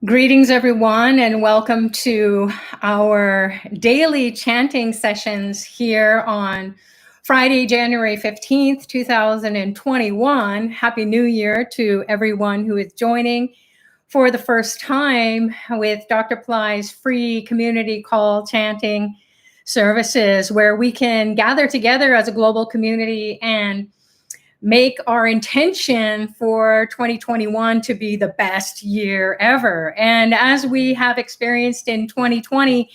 Greetings, everyone, and welcome to our daily chanting sessions here on Friday, January 15th, 2021. Happy New Year to everyone who is joining for the first time with Dr. Pillai's free community call chanting services, where we can gather together as a global community and make our intention for 2021 to be the best year ever. And as we have experienced in 2020,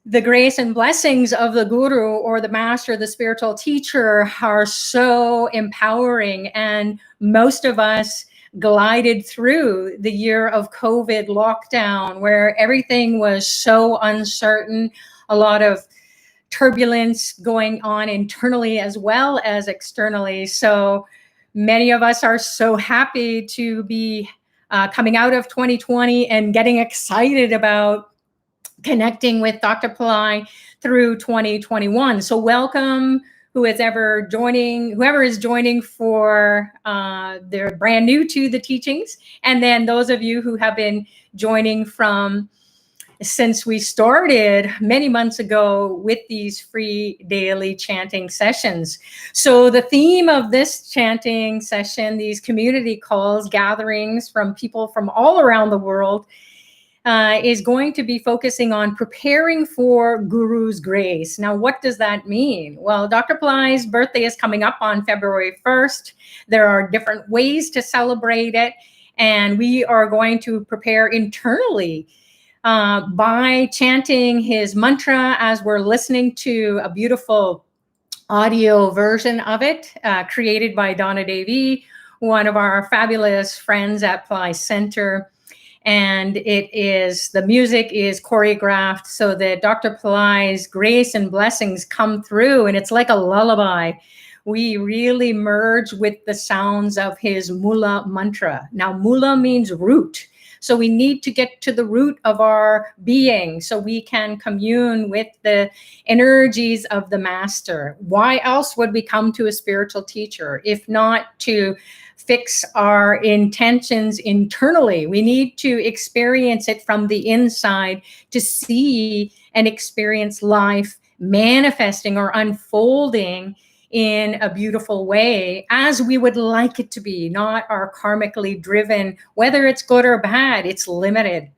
the grace and blessings of the guru or the master, the spiritual teacher, are so empowering. And most of us glided through the year of COVID lockdown, where everything was so uncertain, a lot of turbulence going on internally as well as externally. So many of us are so happy to be coming out of 2020 and getting excited about connecting with Dr. Pillai through 2021. So welcome whoever is joining for they're brand new to the teachings. And then those of you who have been joining since we started many months ago with these free daily chanting sessions. So the theme of this chanting session, these community calls, gatherings from people from all around the world, is going to be focusing on preparing for Guru's grace. Now, what does that mean? Well, Dr. Pillai's birthday is coming up on February 1st. There are different ways to celebrate it, and we are going to prepare internally by chanting his mantra as we're listening to a beautiful audio version of it created by Donna Devi, one of our fabulous friends at Pillai Center. And the music is choreographed so that Dr. Pillai's grace and blessings come through, and it's like a lullaby. We really merge with the sounds of his Moola mantra. Now, Moola means root. So we need to get to the root of our being so we can commune with the energies of the master. Why else would we come to a spiritual teacher if not to fix our intentions internally? We need to experience it from the inside to see and experience life manifesting or unfolding in a beautiful way as we would like it to be, not our karmically driven, whether it's good or bad, it's limited.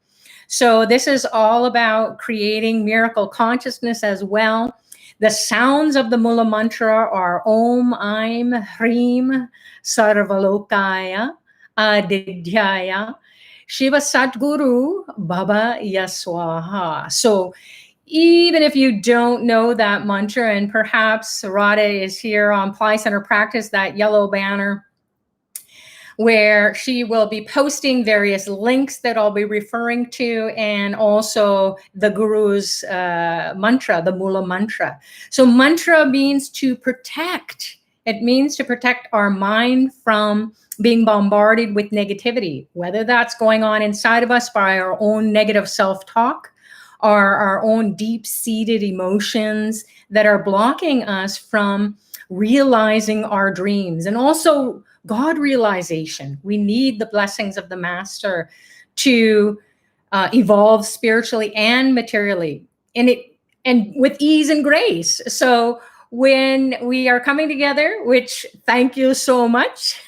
So this is all about creating miracle consciousness as well. The sounds of the Moola mantra are Om, Aim, HREEM, SARVA, LOKAYA, ADITYAYA, SHIVA, SATGURU, BABAYA, SWAHA. So even if you don't know that mantra, and perhaps Radha is here on Pillai Center Practice, that yellow banner, where she will be posting various links that I'll be referring to, and also the Guru's mantra, the Moola mantra. So mantra means to protect. It means to protect our mind from being bombarded with negativity, whether that's going on inside of us by our own negative self-talk, are our own deep-seated emotions that are blocking us from realizing our dreams, and also God realization. We need the blessings of the master to evolve spiritually and materially, and with ease and grace. So when we are coming together, which thank you so much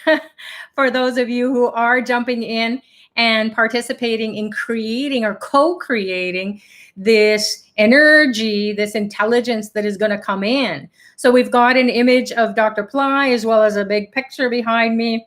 for those of you who are jumping in and participating in creating or co-creating this energy, this intelligence that is going to come in. So we've got an image of Dr. Pillai as well as a big picture behind me.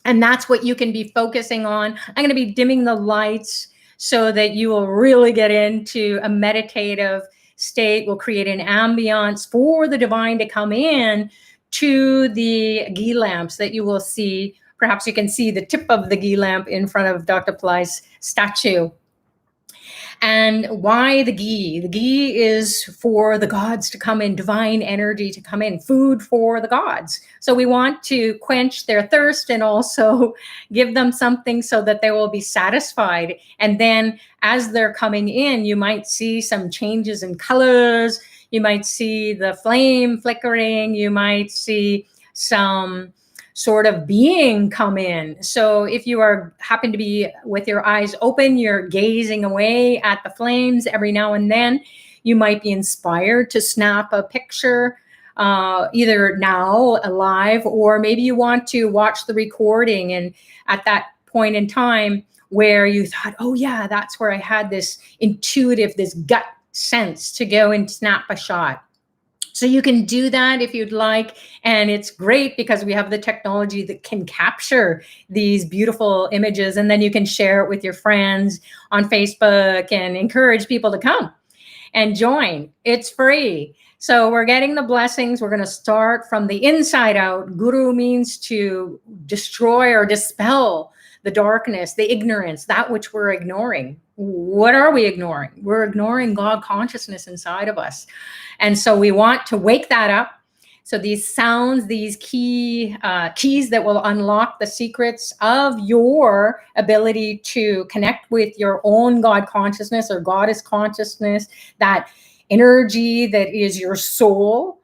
And that's what you can be focusing on. I'm going to be dimming the lights so that you will really get into a meditative state. We'll create an ambiance for the divine to come in to the ghee lamps that you will see. Perhaps you can see the tip of the ghee lamp in front of Dr. Pillai's statue. And why the ghee? The ghee is for the gods to come in, divine energy to come in, food for the gods. So we want to quench their thirst and also give them something so that they will be satisfied. And then as they're coming in, you might see some changes in colors. You might see the flame flickering. You might see some sort of being come in. So if you happen to be with your eyes open, you're gazing away at the flames every now and then, you might be inspired to snap a picture, either now alive, or maybe you want to watch the recording, and at that point in time where you thought, oh yeah, that's where I had this intuitive, this gut sense to go and snap a shot. So you can do that if you'd like. And it's great because we have the technology that can capture these beautiful images, and then you can share it with your friends on Facebook and encourage people to come and join. It's free. So we're getting the blessings. We're going to start from the inside out. Guru means to destroy or dispel the darkness, the ignorance, that which we're ignoring. What are we ignoring? We're ignoring God consciousness inside of us. And so we want to wake that up. So these sounds, these keys that will unlock the secrets of your ability to connect with your own God consciousness or goddess consciousness, that energy that is your soul,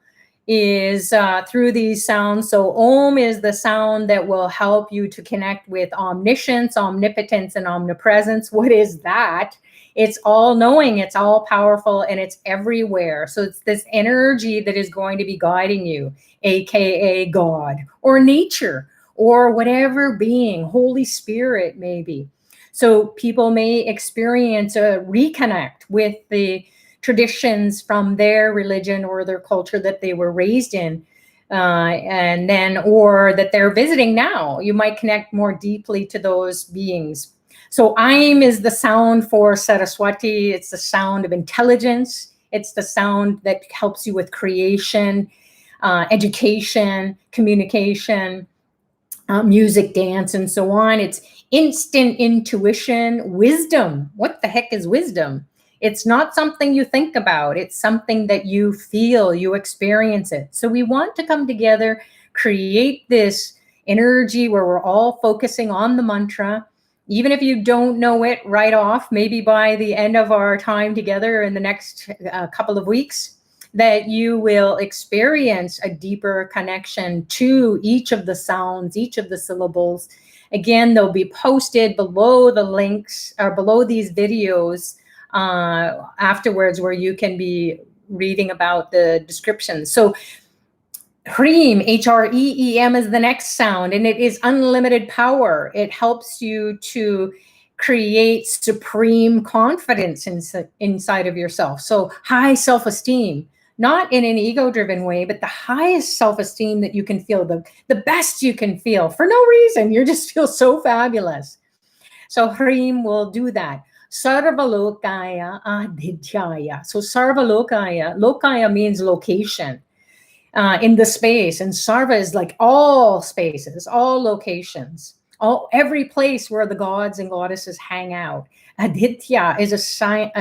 is through these sounds. So Om is the sound that will help you to connect with omniscience, omnipotence, and omnipresence. What is that? It's all knowing, it's all powerful, and it's everywhere. So it's this energy that is going to be guiding you, AKA God or nature or whatever being, Holy Spirit maybe. So people may experience a reconnect with the traditions from their religion or their culture that they were raised in, and then, or that they're visiting now. You might connect more deeply to those beings. So Aim is the sound for Saraswati. It's the sound of intelligence. It's the sound that helps you with creation, education, communication, music, dance, and so on. It's instant intuition, wisdom. What the heck is wisdom? It's not something you think about. It's something that you feel, you experience it. So we want to come together, create this energy where we're all focusing on the mantra. Even if you don't know it right off, maybe by the end of our time together in the next couple of weeks, that you will experience a deeper connection to each of the sounds, each of the syllables. Again, they'll be posted below the links or below these videos afterwards, where you can be reading about the descriptions. So HREEM, HREEM is the next sound, and it is unlimited power. It helps you to create supreme confidence inside of yourself. So high self-esteem, not in an ego-driven way, but the highest self-esteem that you can feel, the best you can feel for no reason. You just feel so fabulous. So HREEM will do that. SARVA LOKAYA ADITYAYA. So SARVA LOKAYA. LOKAYA means location in the space. And SARVA is like all spaces, all locations, every place where the gods and goddesses hang out. Aditya is a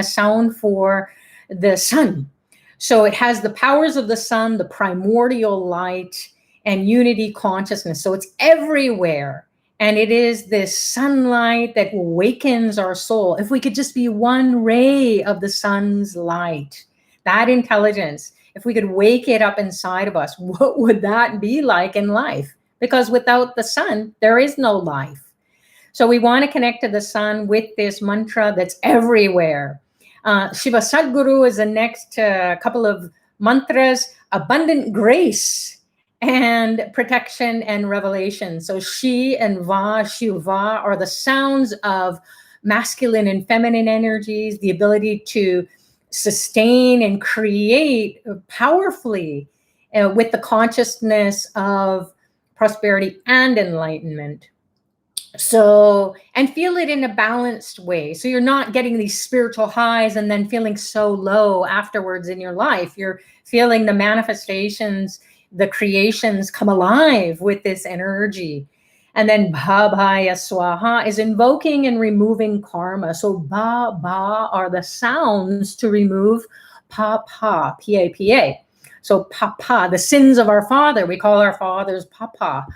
sound for the sun. So it has the powers of the sun, the primordial light, and unity consciousness. So it's everywhere. And it is this sunlight that awakens our soul. If we could just be one ray of the sun's light, that intelligence, if we could wake it up inside of us, what would that be like in life? Because without the sun, there is no life. So we want to connect to the sun with this mantra that's everywhere. SHIVA SATGURU is the next couple of mantras. Abundant grace and protection and revelation. So Shi and Va, Shiva are the sounds of masculine and feminine energies, the ability to sustain and create powerfully with the consciousness of prosperity and enlightenment. So, and feel it in a balanced way. So you're not getting these spiritual highs and then feeling so low afterwards in your life. You're feeling the manifestations, the creations come alive with this energy. And then BABAYA SWAHA is invoking and removing karma. So ba, ba are the sounds to remove papa, P-A-P-A. So papa, the sins of our father. We call our fathers papa,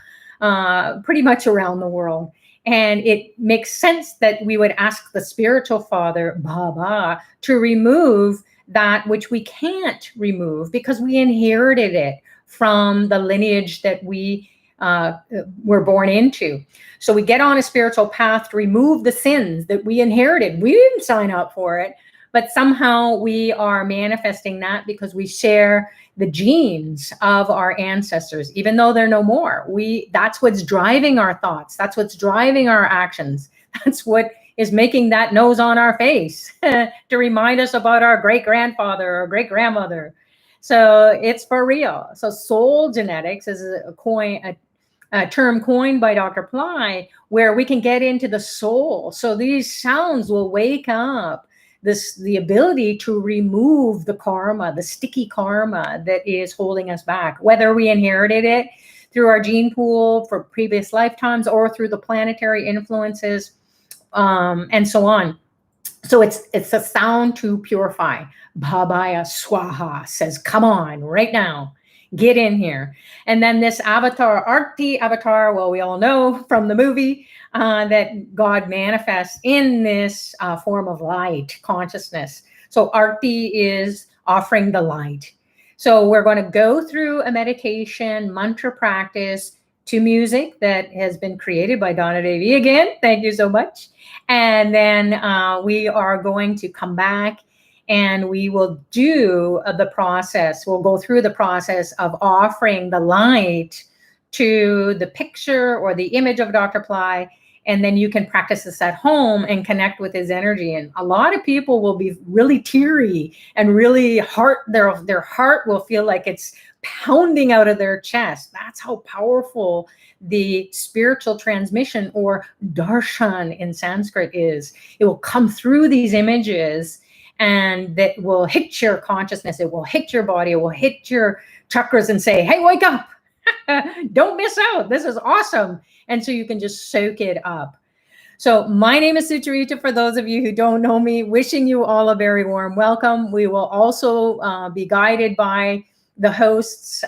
pretty much around the world. And it makes sense that we would ask the spiritual father, Baba, to remove that which we can't remove because we inherited it from the lineage that we we're born into. So we get on a spiritual path to remove the sins that we inherited. We didn't sign up for it, but somehow we are manifesting that because we share the genes of our ancestors, even though they're no more. That's what's driving our thoughts. That's what's driving our actions. That's what is making that nose on our face to remind us about our great-grandfather or great-grandmother. So it's for real. So soul genetics is a term coined by Dr. Pillai, where we can get into the soul. So these sounds will wake up the ability to remove the karma, the sticky karma that is holding us back, whether we inherited it through our gene pool for previous lifetimes or through the planetary influences, and so on. So it's a sound to purify. Babaya SWAHA says, come on, right now, get in here. And then this Avatar Aarti, Avatar, well, we all know from the movie that God manifests in this form of light, consciousness. So Aarti is offering the light. So we're going to go through a meditation, mantra practice to music that has been created by Donna Devi again. Thank you so much. And then we are going to come back and we will do the process. We'll go through the process of offering the light to the picture or the image of Dr. Pillai. And then you can practice this at home and connect with his energy. And a lot of people will be really teary and really their heart will feel like it's pounding out of their chest. That's how powerful the spiritual transmission, or darshan in Sanskrit, is. It will come through these images and that will hit your consciousness. It will hit your body. It will hit your chakras and say, hey, wake up. Don't miss out. This is awesome. And so you can just soak it up. So my name is Sucharita. For those of you who don't know me, wishing you all a very warm welcome. We will also be guided by the hosts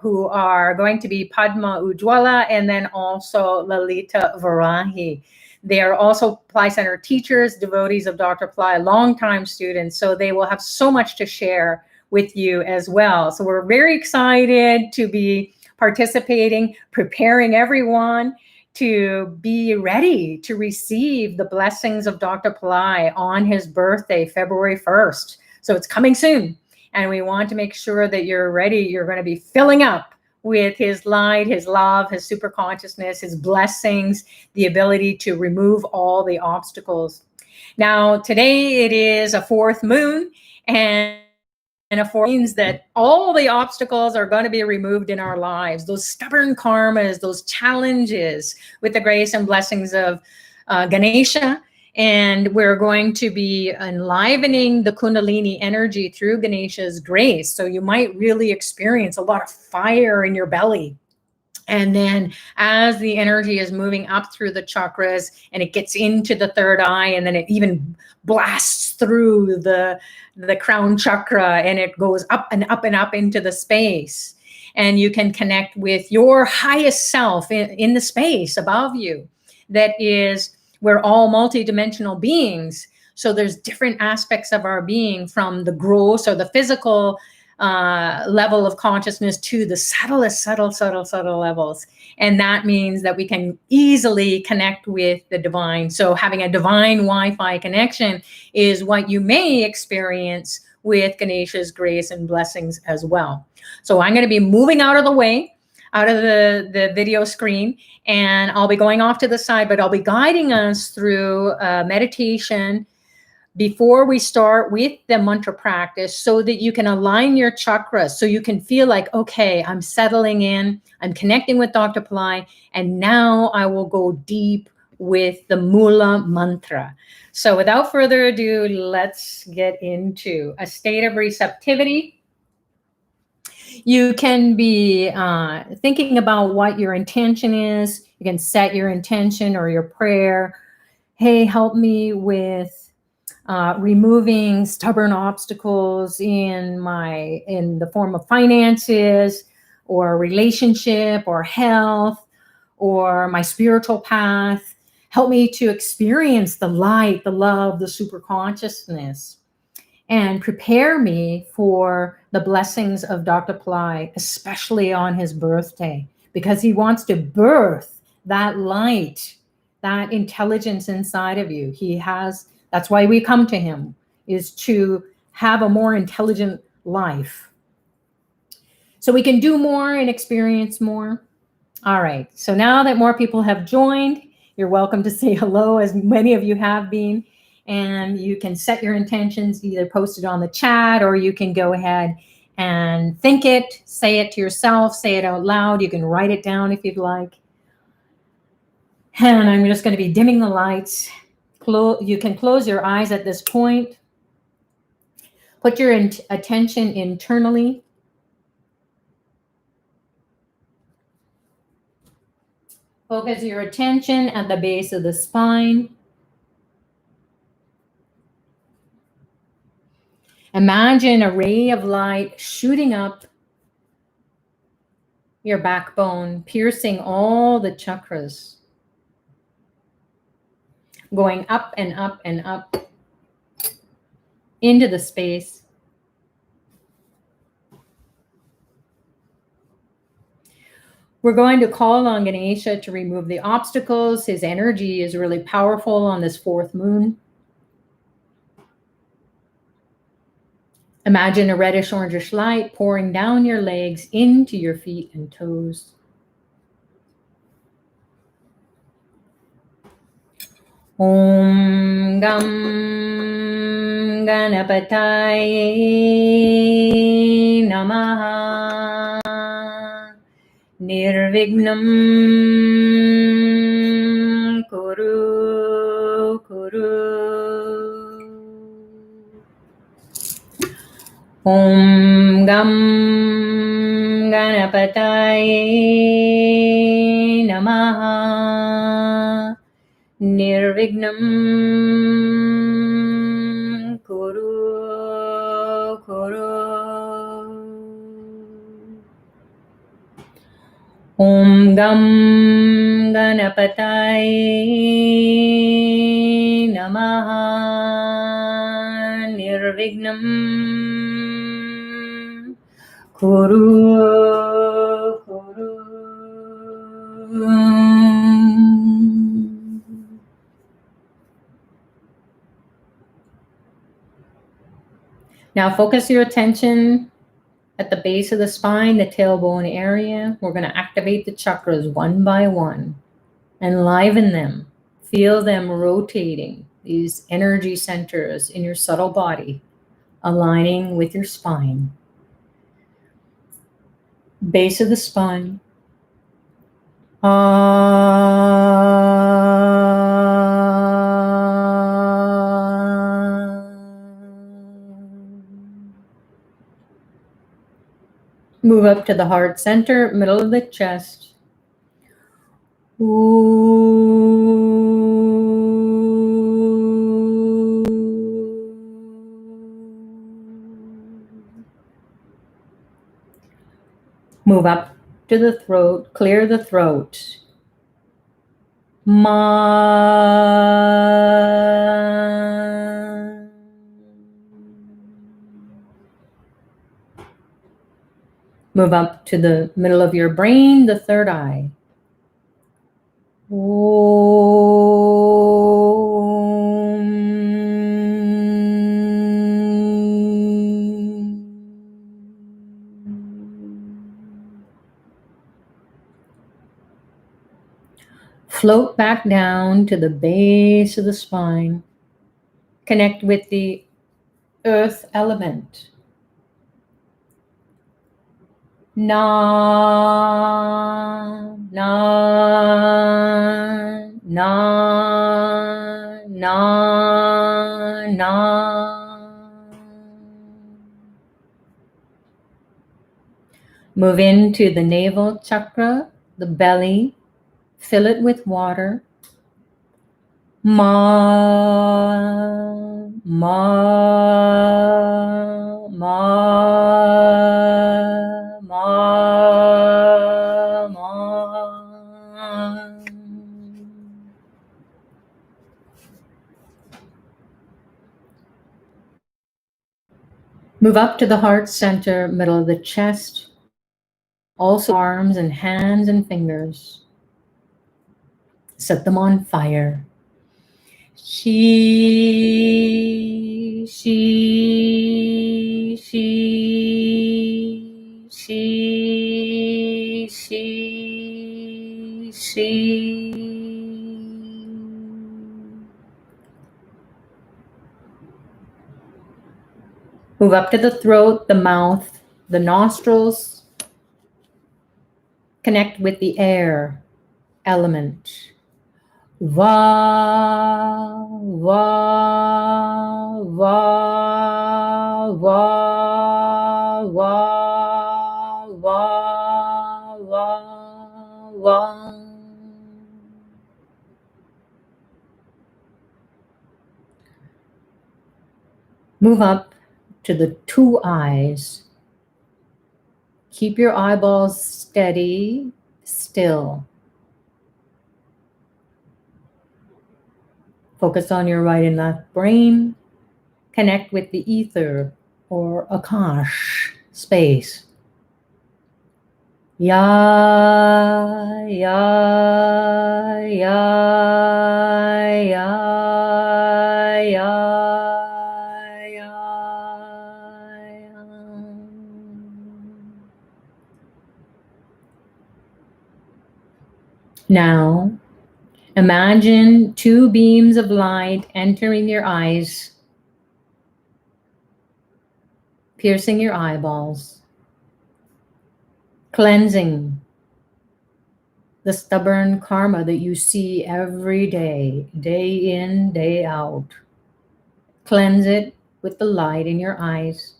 who are going to be Padma Ujwala and then also Lalita Varahi. They are also Pillai Center teachers, devotees of Dr. Pillai, longtime students. So they will have so much to share with you as well. So we're very excited to be participating, preparing everyone to be ready to receive the blessings of Dr. Pillai on his birthday, February 1st. So it's coming soon. And we want to make sure that you're ready. You're going to be filling up with his light, his love, his super consciousness, his blessings, the ability to remove all the obstacles. Now, today it is a fourth moon, and a fourth means that all the obstacles are going to be removed in our lives. Those stubborn karmas, those challenges, with the grace and blessings of Ganesha. And we're going to be enlivening the Kundalini energy through Ganesha's grace. So you might really experience a lot of fire in your belly. And then as the energy is moving up through the chakras and it gets into the third eye, and then it even blasts through the crown chakra, and it goes up and up and up into the space. And you can connect with your highest self in the space above you. That is, we're all multidimensional beings. So there's different aspects of our being, from the gross or the physical level of consciousness to the subtlest, subtle levels. And that means that we can easily connect with the divine. So having a divine Wi-Fi connection is what you may experience with Ganesha's grace and blessings as well. So I'm going to be moving out of the way, out of the video screen, and I'll be going off to the side, but I'll be guiding us through meditation before we start with the mantra practice, so that you can align your chakras, so you can feel like, okay, I'm settling in, I'm connecting with Dr. Pillai, and now I will go deep with the Moola mantra. So without further ado, let's get into a state of receptivity. You can be thinking about what your intention is. You can set your intention or your prayer. Hey, help me with removing stubborn obstacles in the form of finances or relationship or health or my spiritual path. Help me to experience the light, the love, the super consciousness, and prepare me for the blessings of Dr. Pillai, especially on his birthday. because he wants to birth that light, that intelligence inside of you. That's why we come to him, is to have a more intelligent life. So we can do more and experience more. All right, so now that more people have joined, you're welcome to say hello, as many of you have been, and you can set your intentions, either post it on the chat, or you can go ahead and think it, say it to yourself, say it out loud. You can write it down if you'd like. And I'm just going to be dimming the lights. You can close your eyes at this point. Put your attention internally. Focus your attention at the base of the spine. Imagine a ray of light shooting up your backbone, piercing all the chakras, going up and up and up into the space. We're going to call on Ganesha to remove the obstacles. His energy is really powerful on this fourth moon. Imagine a reddish orangish light pouring down your legs into your feet and toes. Om Gam Ganapataye Namaha Nirvignam Kuru Kuru. Om Gam Ganapataye Namaha Nirvignam Kuru Kuru. Om Gam Ganapataye Namaha Nirvignam Kuru Kuru. Now focus your attention at the base of the spine, the tailbone area. We're going to activate the chakras one by one, enliven them, feel them rotating, these energy centers in your subtle body, aligning with your spine. Base of the spine. Move up to the heart center, middle of the chest. Move up to the throat, clear the throat. Ma. Move up to the middle of your brain, the third eye. Float back down to the base of the spine. Connect with the earth element. Na, na, na, na, na. Move into the navel chakra, the belly. Fill it with water. Ma, ma, ma, ma, ma. Move up to the heart center, middle of the chest. Also arms and hands and fingers. Set them on fire. She, she, she, she, she, she. Move up to the throat, the mouth, the nostrils. Connect with the air element. Va, va, va, va, va, va, va, va. Move up to the two eyes. Keep your eyeballs steady, still. Focus on your right and left brain. Connect with the ether or Akash space. Ya, ya, ya, ya, ya, ya. Now, imagine two beams of light entering your eyes, piercing your eyeballs, cleansing the stubborn karma that you see every day, day in, day out. Cleanse it with the light in your eyes.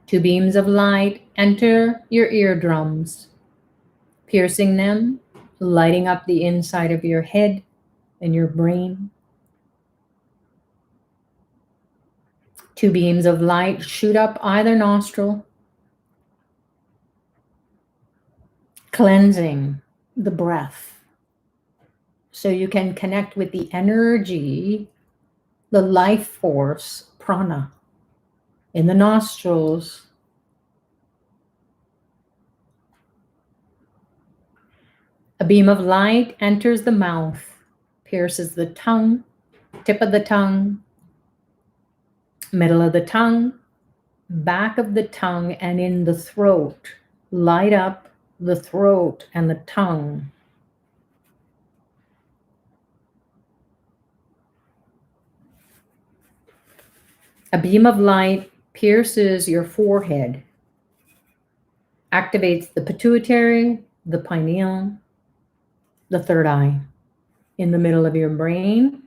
Two beams of light enter your eardrums, piercing them, lighting up the inside of your head and your brain. Two beams of light shoot up either nostril, cleansing the breath so you can connect with the energy, the life force, prana, in the nostrils. A beam of light enters the mouth, pierces the tongue, tip of the tongue, middle of the tongue, back of the tongue, and in the throat. Light up the throat and the tongue. A beam of light pierces your forehead, activates the pituitary, the pineal, the third eye, in the middle of your brain.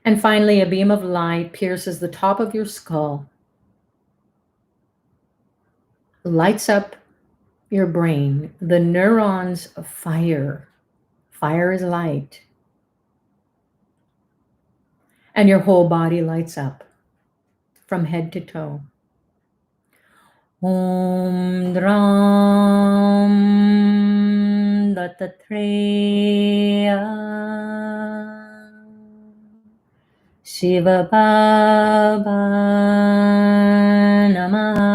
And finally, a beam of light pierces the top of your skull, lights up your brain, the neurons of fire. Fire is light. And your whole body lights up from head to toe. Om Dram Dattatreya Shiva Baba Namaha.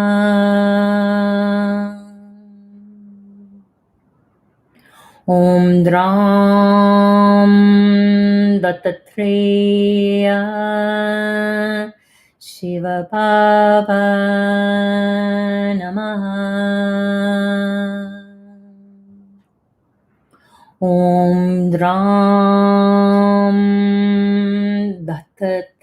Om Dram Dattatreya Shiva Baba Namaha. Om Dram Dattatreya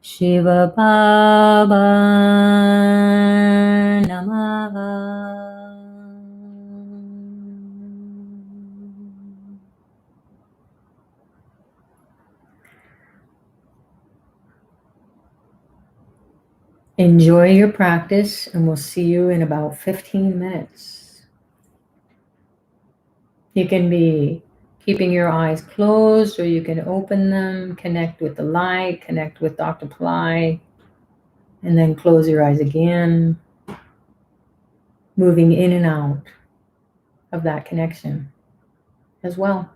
Shiva Baba Namaha. Enjoy your practice, and we'll see you in about 15 minutes. You can be keeping your eyes closed, or you can open them, connect with the light, connect with Dr. Pillai, and then close your eyes again, moving in and out of that connection as well.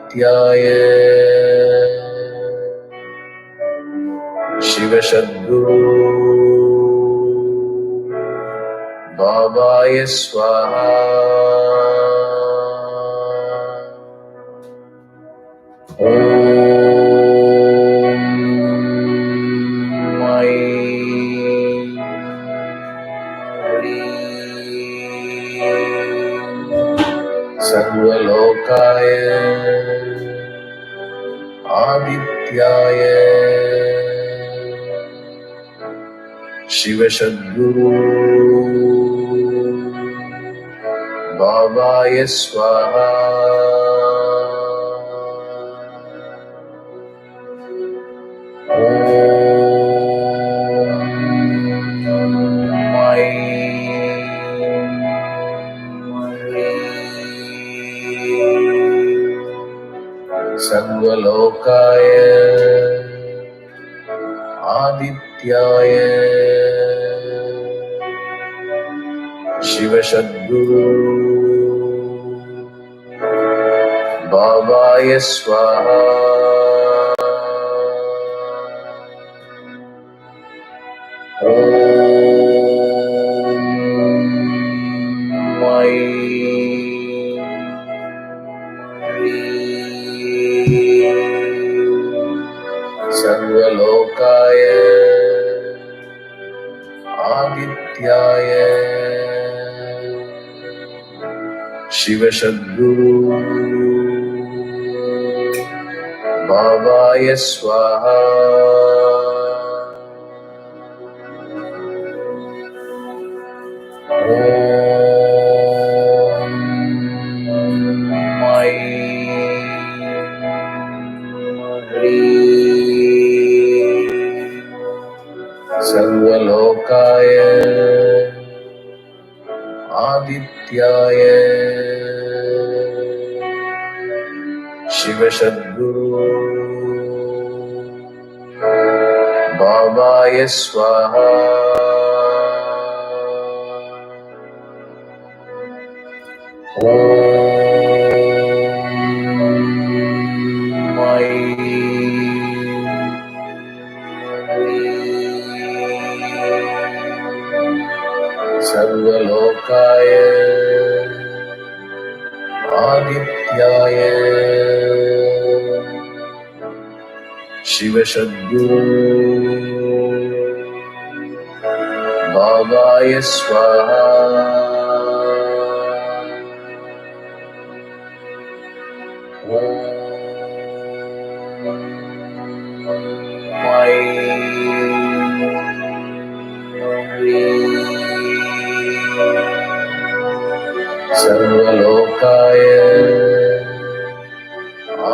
ADITYAYA Shiva SATGURU BABAYA SWAHA SARVA LOKAYA ADITYAYA Shiva SATGURU BABAYA SWAHA SARVA LOKAYA ADITYAYA Shiva SATGURU BABAYA SWAHA SARVA LOKAYA ADITYAYA Shiva SATGURU BABAYA SWAHA SARVA LOKAYA ADITYAYA Shiva SATGURU BABAYA SWAHA SARVA LOKAYA ADITYAYA Shiva SATGURU BABAYA SWAHA SARVA LOKAYA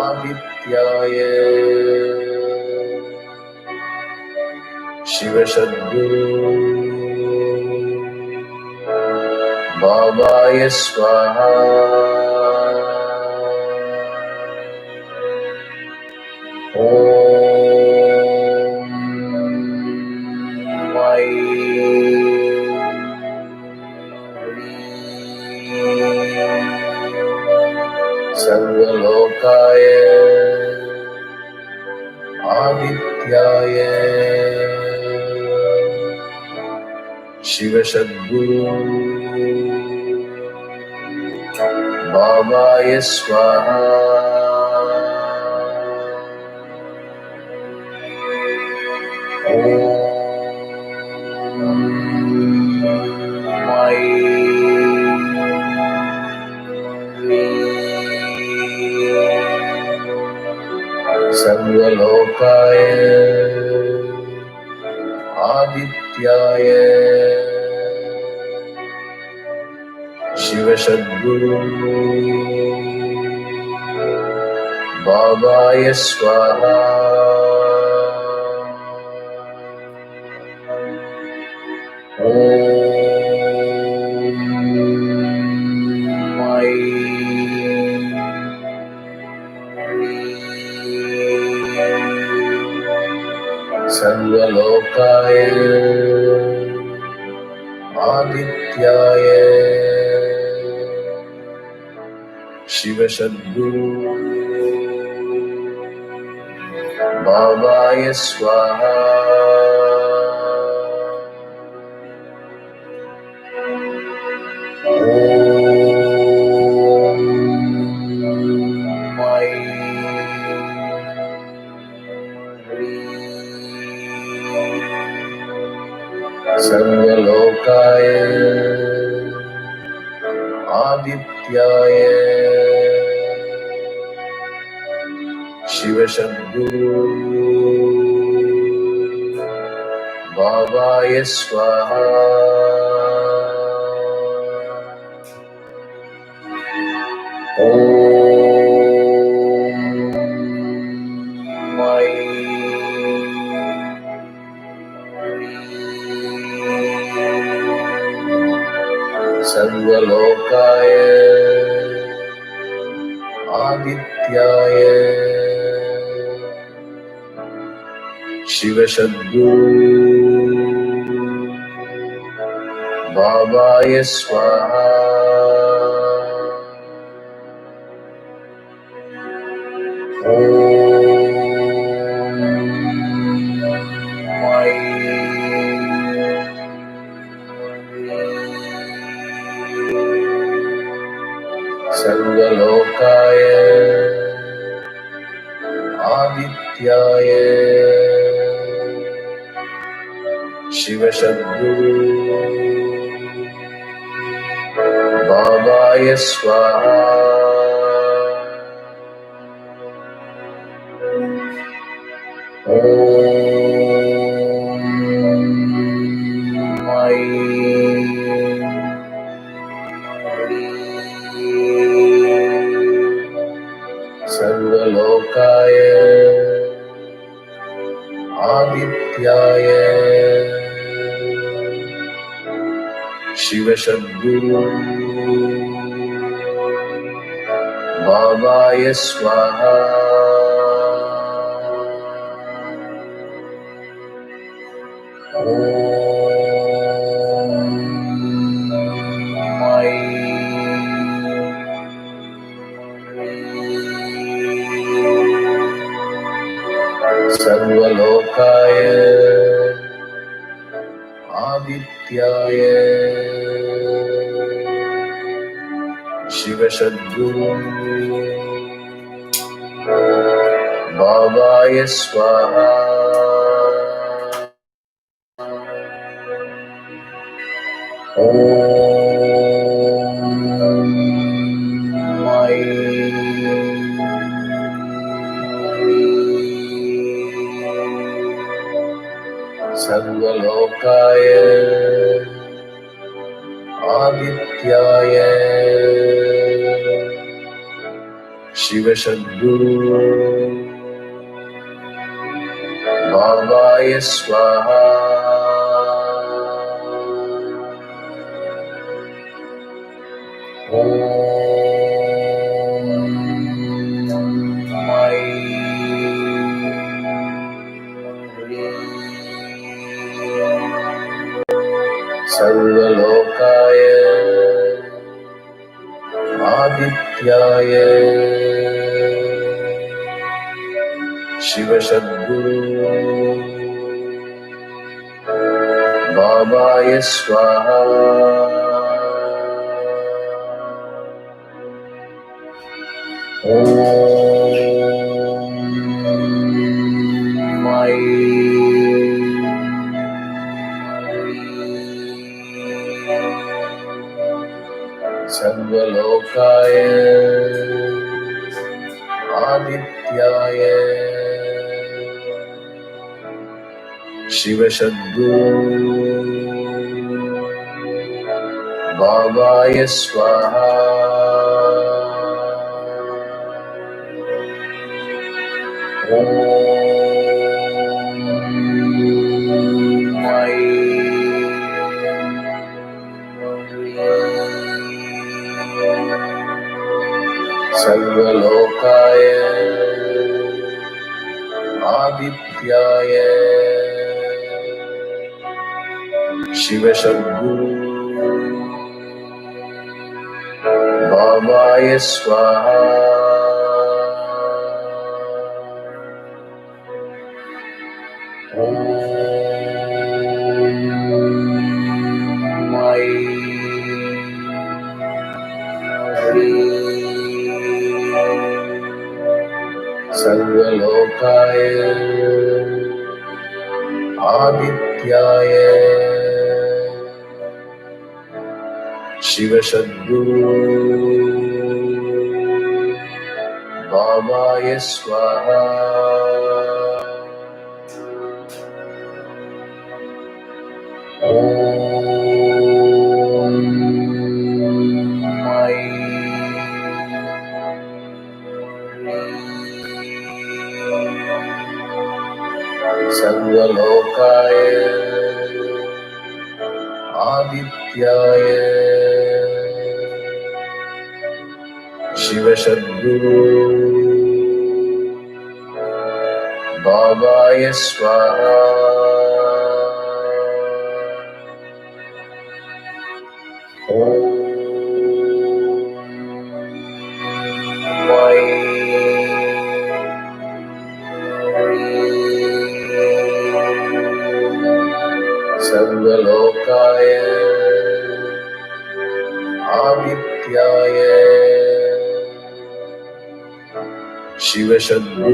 ADITYAYA Shiva SATGURU BABAYA SWAHA SARVA LOKAYA ADITYAYA Shiva SATGURU BABAYA SWAHA SARVA LOKAYA ADITYAYA Shiva SATGURU BABAYA SWAHA SARVA LOKAYA ADITYAYA Shiva SATGURU Babaya SWAHA SARVA LOKAYA ADITYAYA Shiva SATGURU Babaya SWAHA SARVA LOKAYA ADITYAYA Shiva SATGURU Babaya SWAHA SARVA LOKAYA ADITYAYA Shiva SATGURU Babaya SWAHA SARVA LOKAYA ADITYAYA Shiva SATGURU Babaya SWAHA SARVA LOKAYA ADITYAYA Shiva SATGURU Babaya SWAHA SARVA LOKAYA ADITYAYA Shiva SATGURU Babaya SWAHA SARVA LOKAYA ADITYAYA Shiva SATGURU Babaya SWAHA SARVA LOKAYA ADITYAYA Shiva SATGURU Babaya SWAHA SARVA LOKAYA ADITYAYA Shiva SATGURU Babaya Swaha. Om Sarva Lokaya Adityaya Shiva SATGURU Babaya Swaha. Om Sarva Lokaya Adityaya Shiva SATGURU Babaya Swaha. Sarva Lokaya Adityaya Shiva SATGURU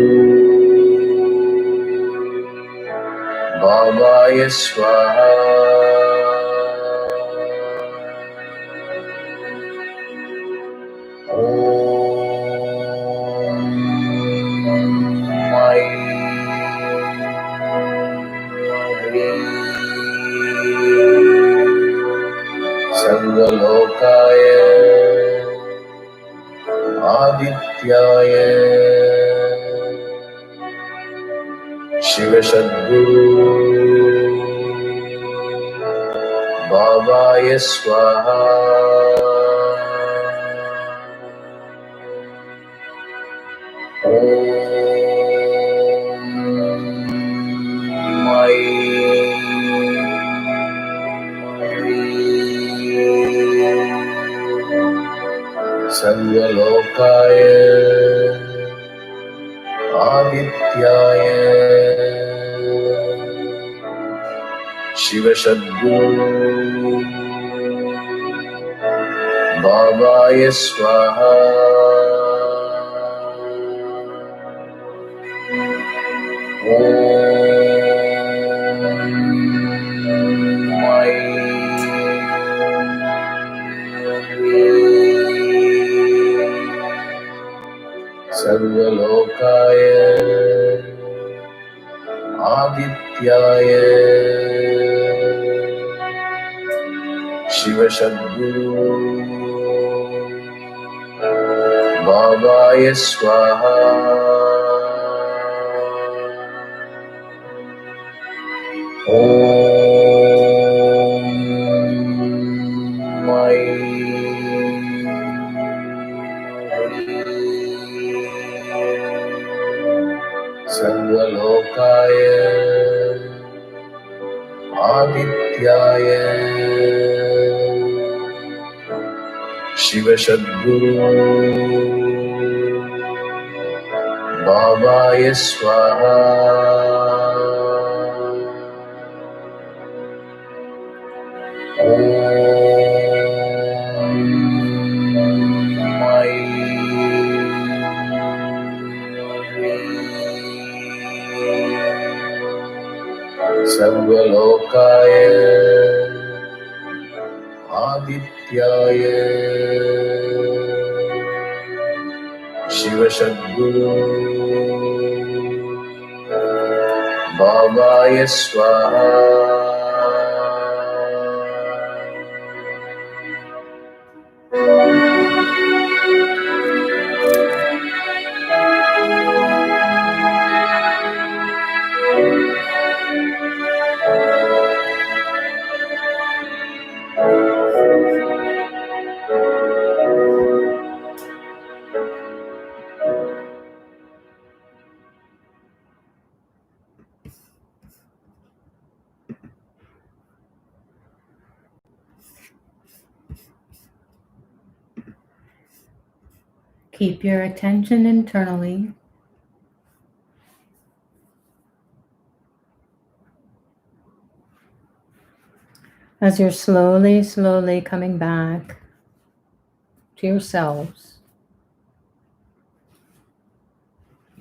Babaya Swaha. Sarva Lokaya Adityaya Shiva SATGURU Babaya Swaha. Sarva Lokaya Adityaya Shiva SATGURU Babaya Swaha. Sarva Lokaya Adityaya Shiva SATGURU Babaya Swaha. Sarva Lokaya Adityaya Shiva SATGURU Babaya Swaha. Sarva Lokaya Adityaya Shiva SATGURU Babaya Swaha. Keep your attention internally. As you're slowly, slowly coming back to yourselves,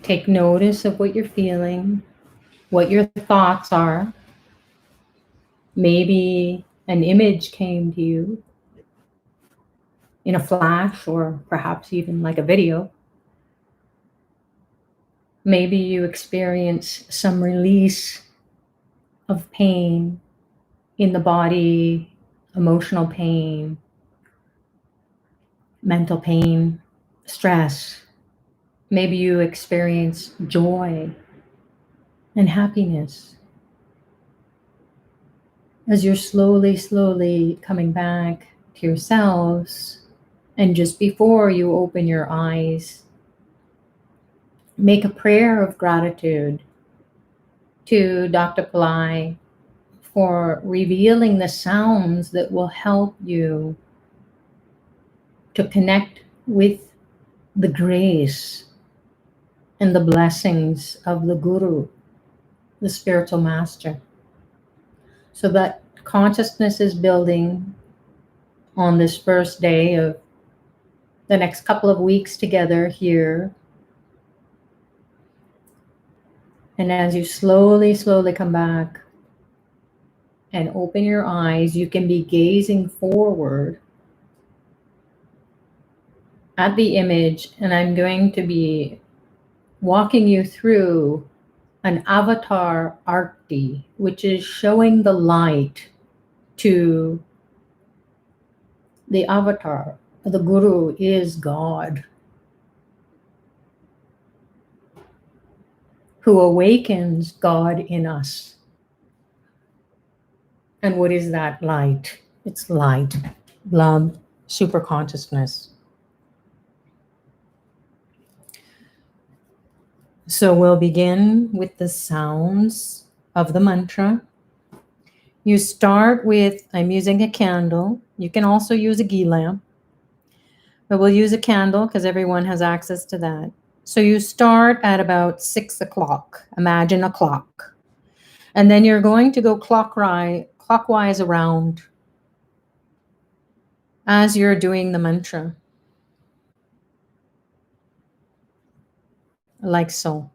take notice of what you're feeling, what your thoughts are. Maybe an image came to you in a flash, or perhaps even like a video. Maybe you experience some release of pain in the body, emotional pain, mental pain, stress. Maybe you experience joy and happiness. As you're slowly, slowly coming back to yourselves, and just before you open your eyes, make a prayer of gratitude to Dr. Pillai for revealing the sounds that will help you to connect with the grace and the blessings of the Guru, the spiritual master. So that consciousness is building on this first day of the next couple of weeks together here. And as you slowly, slowly come back and open your eyes, you can be gazing forward at the image, and I'm going to be walking you through an Avatar Aarti, which is showing the light to the avatar. The Guru is God, who awakens God in us. And what is that light? It's light, love, super consciousness. So we'll begin with the sounds of the mantra. You start with, I'm using a candle. You can also use a ghee lamp, but we'll use a candle because everyone has access to that. So you start at about 6 o'clock. Imagine a clock. And then you're going to go clockwise around as you're doing the mantra. Like so.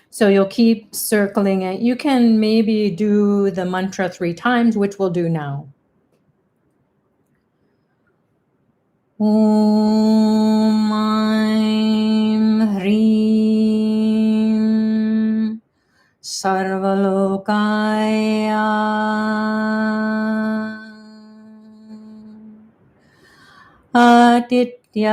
So you'll keep circling it. You can maybe do the mantra 3 times, which we'll do now. Om HREEM SARVA LOKAYA ADITYAYA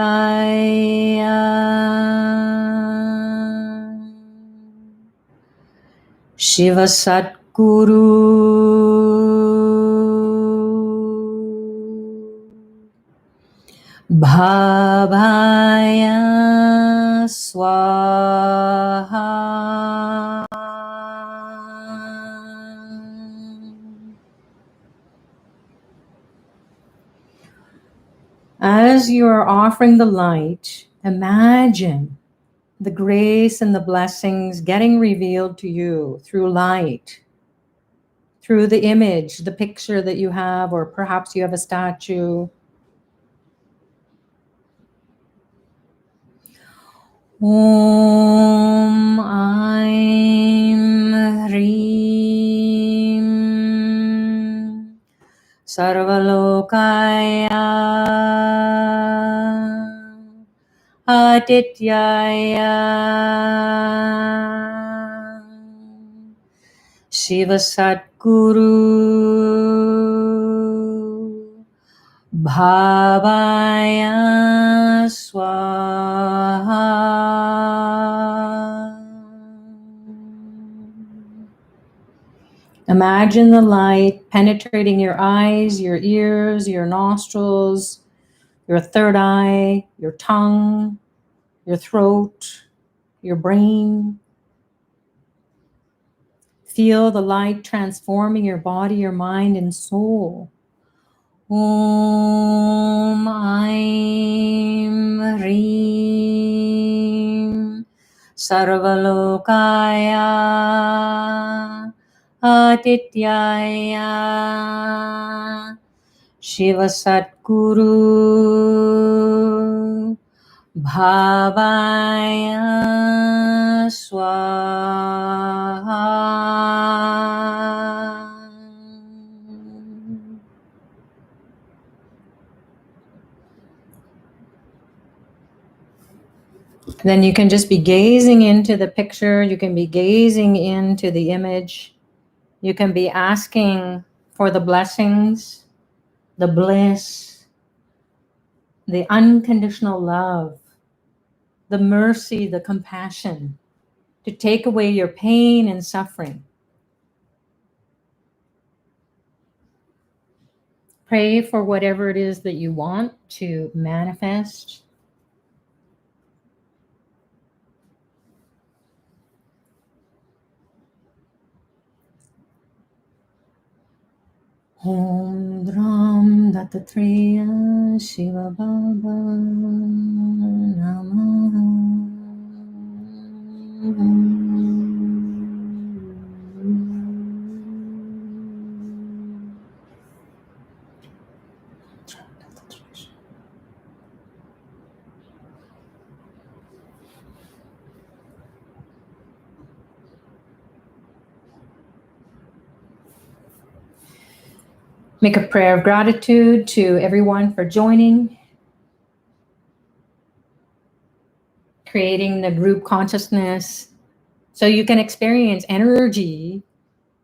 SHIVA SATGURU BABAYA SWAHA. As you are offering the light, imagine the grace and the blessings getting revealed to you through light, through the image, the picture that you have, or perhaps you have a statue. Om HREEM SARVA LOKAYA ADITYAYA SHIVA SATGURU BABAYA SWAHA. Imagine the light penetrating your eyes, your ears, your nostrils, your third eye, your tongue, your throat, your brain. Feel the light transforming your body, your mind, and soul. Om Aim Reem Sarva Lokaya Adityaya Shiva SATGURU Bhavaya Swaha. Then you can just be gazing into the picture. You can be gazing into the image. You can be asking for the blessings, the bliss, the unconditional love, the mercy, the compassion to take away your pain and suffering. Pray for whatever it is that you want to manifest. Om Dram Dattatreya Shiva Baba Make a prayer of gratitude to everyone for joining, creating the group consciousness so you can experience energy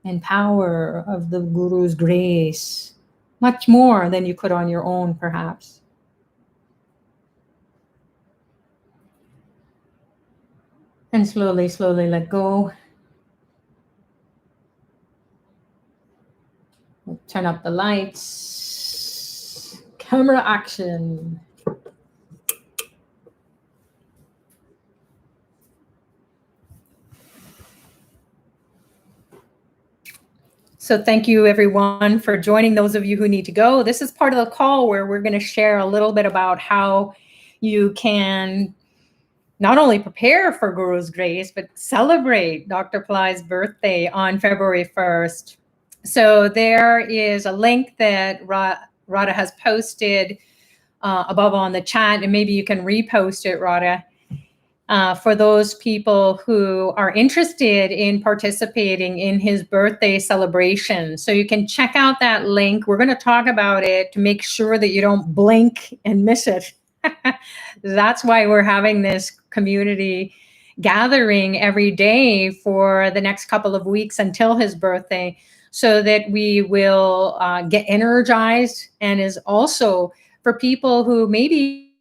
and power of the Guru's grace, much more than you could on your own, perhaps. And slowly, slowly let go. We'll turn up the lights. Camera action. So thank you everyone for joining, those of you who need to go. This is part of the call where we're going to share a little bit about how you can not only prepare for Guru's grace, but celebrate Dr. Pillai's birthday on February 1st. So there is a link that Radha has posted above on the chat, and maybe you can repost it, Radha, for those people who are interested in participating in his birthday celebration. So you can check out that link. We're going to talk about it to make sure that you don't blink and miss it. That's why we're having this community gathering every day for the next couple of weeks until his birthday, so that we will get energized, and is also for people who maybe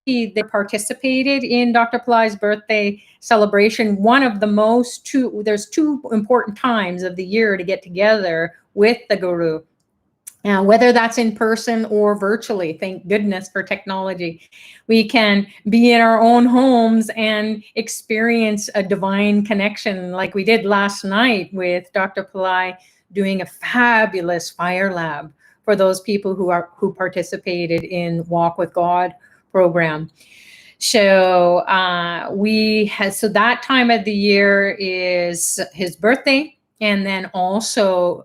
they participated in Dr. Pillai's birthday celebration. One of the there's two important times of the year to get together with the Guru. Whether that's in person or virtually, thank goodness for technology. We can be in our own homes and experience a divine connection like we did last night with Dr. Pillai doing a fabulous fire lab for those people who participated in Walk with God program. So so that time of the year is his birthday, and then also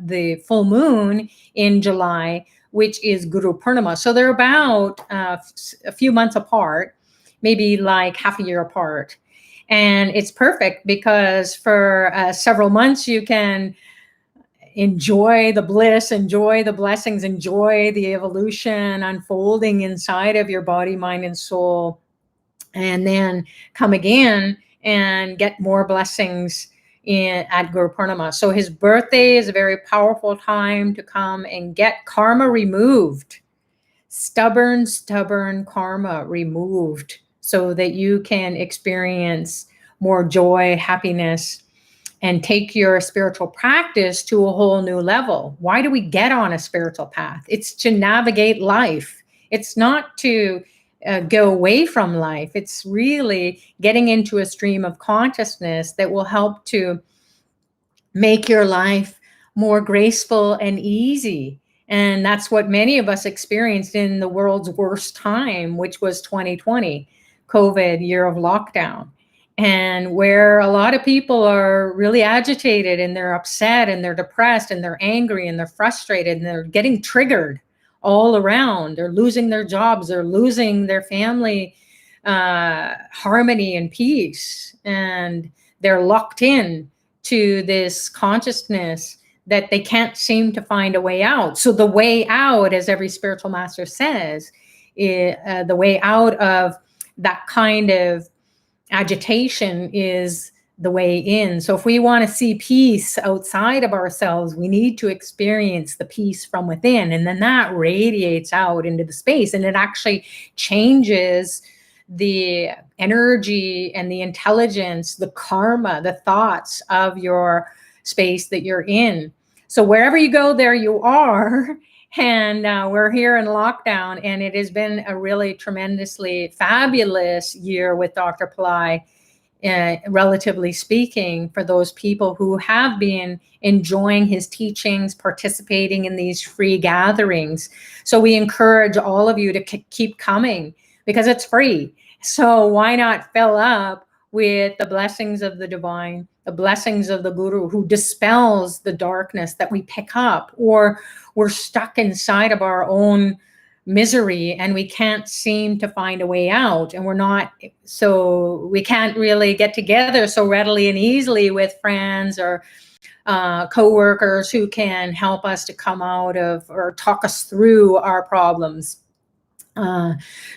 the full moon in July, which is Guru Purnima. So they're about a few months apart, maybe like half a year apart. And it's perfect because for several months you can enjoy the bliss, enjoy the blessings, enjoy the evolution unfolding inside of your body, mind, and soul, and then come again and get more blessings at Guru Purnima. So his birthday is a very powerful time to come and get karma removed, stubborn karma removed, so that you can experience more joy, happiness, and take your spiritual practice to a whole new level. Why do we get on a spiritual path? It's to navigate life. It's not to go away from life. It's really getting into a stream of consciousness that will help to make your life more graceful and easy, And that's what many of us experienced in the world's worst time, which was 2020, COVID, year of lockdown. And where a lot of people are really agitated and they're upset and they're depressed and they're angry and they're frustrated and they're getting triggered all around. They're losing their jobs, they're losing their family harmony and peace. And they're locked in to this consciousness that they can't seem to find a way out. So the way out, as every spiritual master says, the way out of that kind of agitation is the way in. So if we want to see peace outside of ourselves, we need to experience the peace from within. And then that radiates out into the space, and it actually changes the energy and the intelligence, the karma, the thoughts of your space that you're in. So wherever you go, there you are. And we're here in lockdown, and it has been a really tremendously fabulous year with Dr. Pillai, relatively speaking, for those people who have been enjoying his teachings, participating in these free gatherings. So we encourage all of you to keep coming, because it's free. So why not fill up with the blessings of the divine, the blessings of the guru, who dispels the darkness that we pick up, or we're stuck inside of our own misery and we can't seem to find a way out, and so we can't really get together so readily and easily with friends or co-workers who can help us to come out of or talk us through our problems.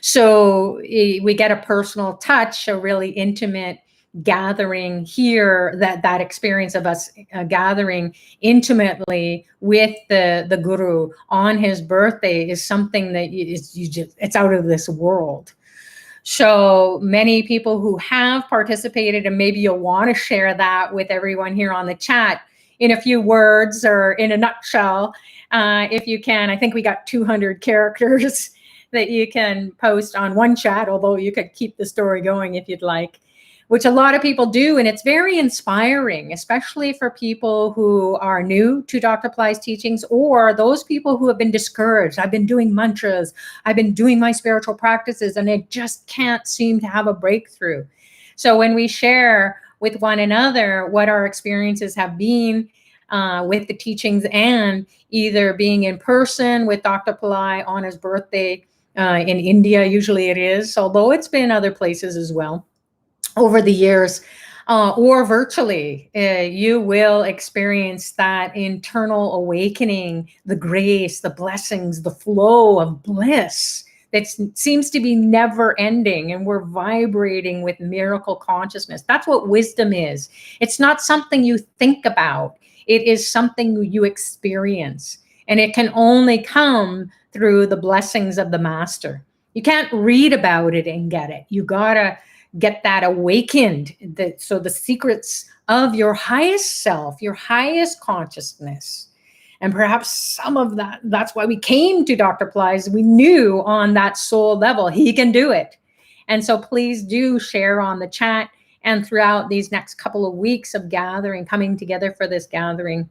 So we get a personal touch, a really intimate gathering here. That experience of us gathering intimately with the guru on his birthday is something that it's out of this world. So many people who have participated, and maybe you'll want to share that with everyone here on the chat in a few words or in a nutshell, if you can. I think we got 200 characters that you can post on one chat, although you could keep the story going if you'd like, which a lot of people do. And it's very inspiring, especially for people who are new to Dr. Pillai's teachings, or those people who have been discouraged. I've been doing mantras, I've been doing my spiritual practices, and I just can't seem to have a breakthrough. So when we share with one another what our experiences have been with the teachings, and either being in person with Dr. Pillai on his birthday, in India, usually it is, although it's been other places as well over the years, or virtually, you will experience that internal awakening, the grace, the blessings, the flow of bliss that seems to be never ending, and we're vibrating with miracle consciousness. That's what wisdom is. It's not something you think about. It is something you experience, and it can only come through the blessings of the master. You can't read about it and get it. You gotta get that awakened. So the secrets of your highest self, your highest consciousness, and perhaps some of that's why we came to Dr. Pillai's. We knew on that soul level, he can do it. And so please do share on the chat, and throughout these next couple of weeks of gathering, coming together for this gathering,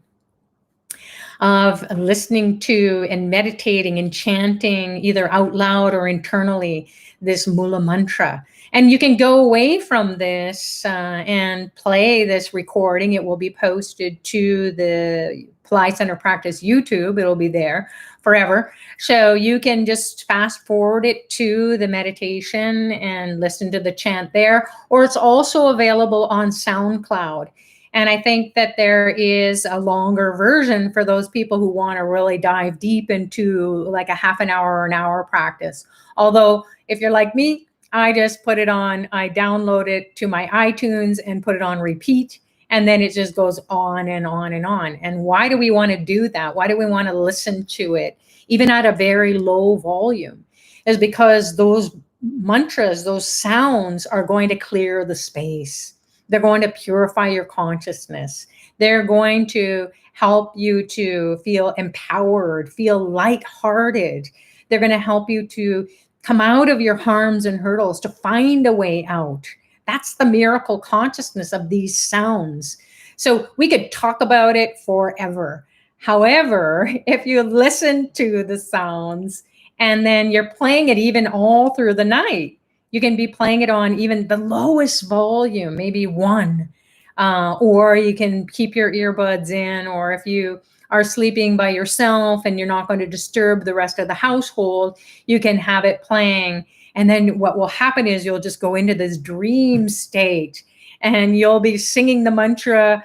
of listening to and meditating and chanting either out loud or internally this Moola mantra. And you can go away from this and play this recording. It will be posted to the Pillai Center Practice YouTube. It'll be there forever. So you can just fast forward it to the meditation and listen to the chant there, or it's also available on SoundCloud. And I think that there is a longer version for those people who want to really dive deep into like a half an hour or an hour practice. Although if you're like me, I just put it on, I download it to my iTunes and put it on repeat. And then it just goes on and on and on. And why do we want to do that? Why do we want to listen to it, even at a very low volume? Is because those mantras, those sounds are going to clear the space. They're going to purify your consciousness. They're going to help you to feel empowered, feel lighthearted. They're going to help you to come out of your harms and hurdles, to find a way out. That's the miracle consciousness of these sounds. So we could talk about it forever. However, if you listen to the sounds and then you're playing it even all through the night, you can be playing it on even the lowest volume, maybe one, or you can keep your earbuds in, or if you are sleeping by yourself and you're not going to disturb the rest of the household, you can have it playing. And then what will happen is you'll just go into this dream state and you'll be singing the mantra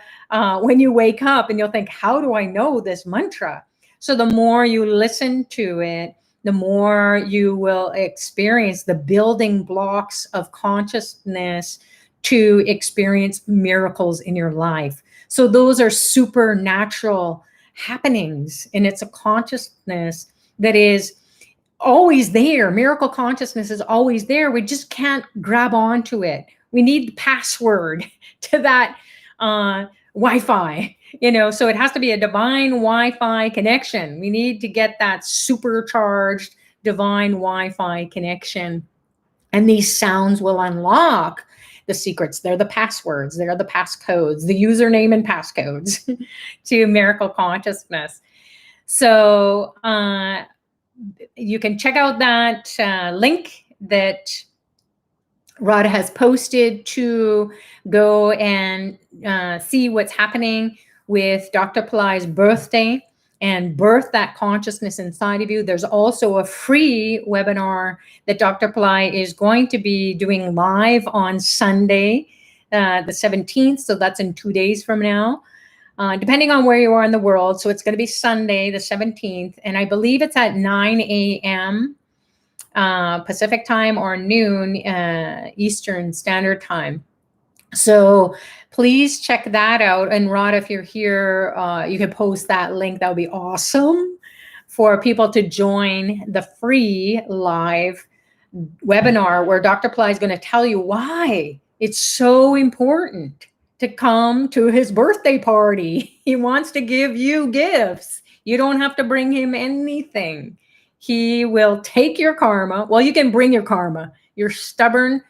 when you wake up, and you'll think, how do I know this mantra? So the more you listen to it, the more you will experience the building blocks of consciousness to experience miracles in your life. So those are supernatural happenings, and it's a consciousness that is always there. Miracle consciousness is always there. We just can't grab onto it. We need the password to that Wi-Fi, so it has to be a divine Wi-Fi connection. We need to get that supercharged divine Wi-Fi connection. And these sounds will unlock the secrets. They're the passwords. They're the passcodes, the username and passcodes to miracle consciousness. So you can check out that link that Radha has posted to go and see what's happening with Dr. Pillai's birthday and birth that consciousness inside of you. There's also a free webinar that Dr. Pillai is going to be doing live on Sunday, the 17th. So that's in 2 days from now, depending on where you are in the world. So it's going to be Sunday, the 17th. And I believe it's at 9 a.m. Pacific time or noon Eastern Standard Time. So please check that out. And Rod, if you're here, you can post that link. That would be awesome for people to join the free live webinar where Dr. Pillai is going to tell you why it's so important to come to his birthday party. He wants to give you gifts. You don't have to bring him anything. He will take your karma. Well, you can bring your karma, your stubborn,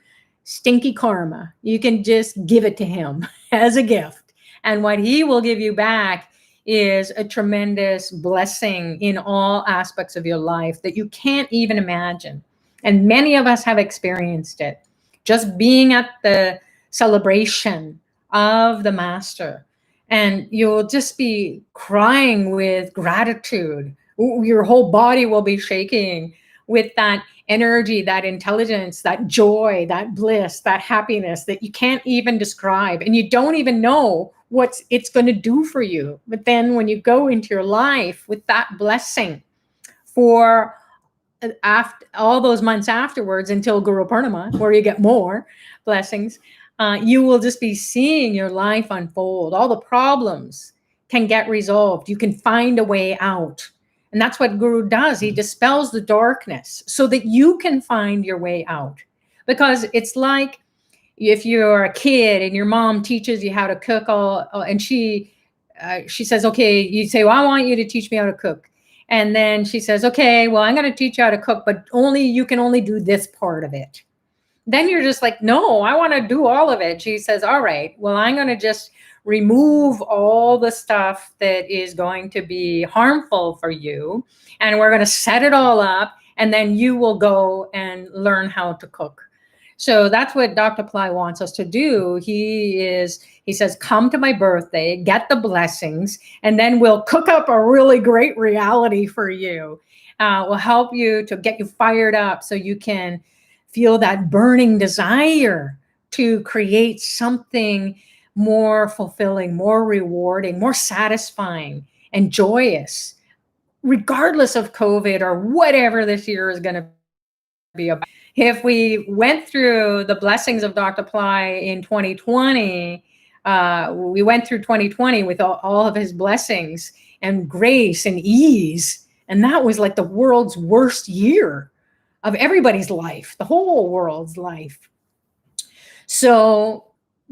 stinky karma. You can just give it to him as a gift. And what he will give you back is a tremendous blessing in all aspects of your life that you can't even imagine. And many of us have experienced it. Just being at the celebration of the master, and you'll just be crying with gratitude. Your whole body will be shaking with that energy, that intelligence, that joy, that bliss, that happiness that you can't even describe. And you don't even know what it's going to do for you. But then when you go into your life with that blessing for after all those months afterwards until Guru Purnima, where you get more blessings, you will just be seeing your life unfold. All the problems can get resolved. You can find a way out. And that's what Guru does. He dispels the darkness so that you can find your way out. Because it's like if you're a kid and your mom teaches you how to cook, and she says, okay, you say, well, I want you to teach me how to cook. And then she says, okay, well, I'm going to teach you how to cook, but you can only do this part of it. Then you're just like, no, I want to do all of it. She says, all right, well, I'm going to just remove all the stuff that is going to be harmful for you. And we're going to set it all up. And then you will go and learn how to cook. So that's what Dr. Pillai wants us to do. He says, come to my birthday, get the blessings, and then we'll cook up a really great reality for you. We'll help you to get you fired up so you can feel that burning desire to create something more fulfilling, more rewarding, more satisfying, and joyous, regardless of COVID or whatever this year is going to be about. If we went through the blessings of Dr. Pillai in 2020, we went through 2020 with all of his blessings and grace and ease, and that was like the world's worst year of everybody's life, the whole world's life. So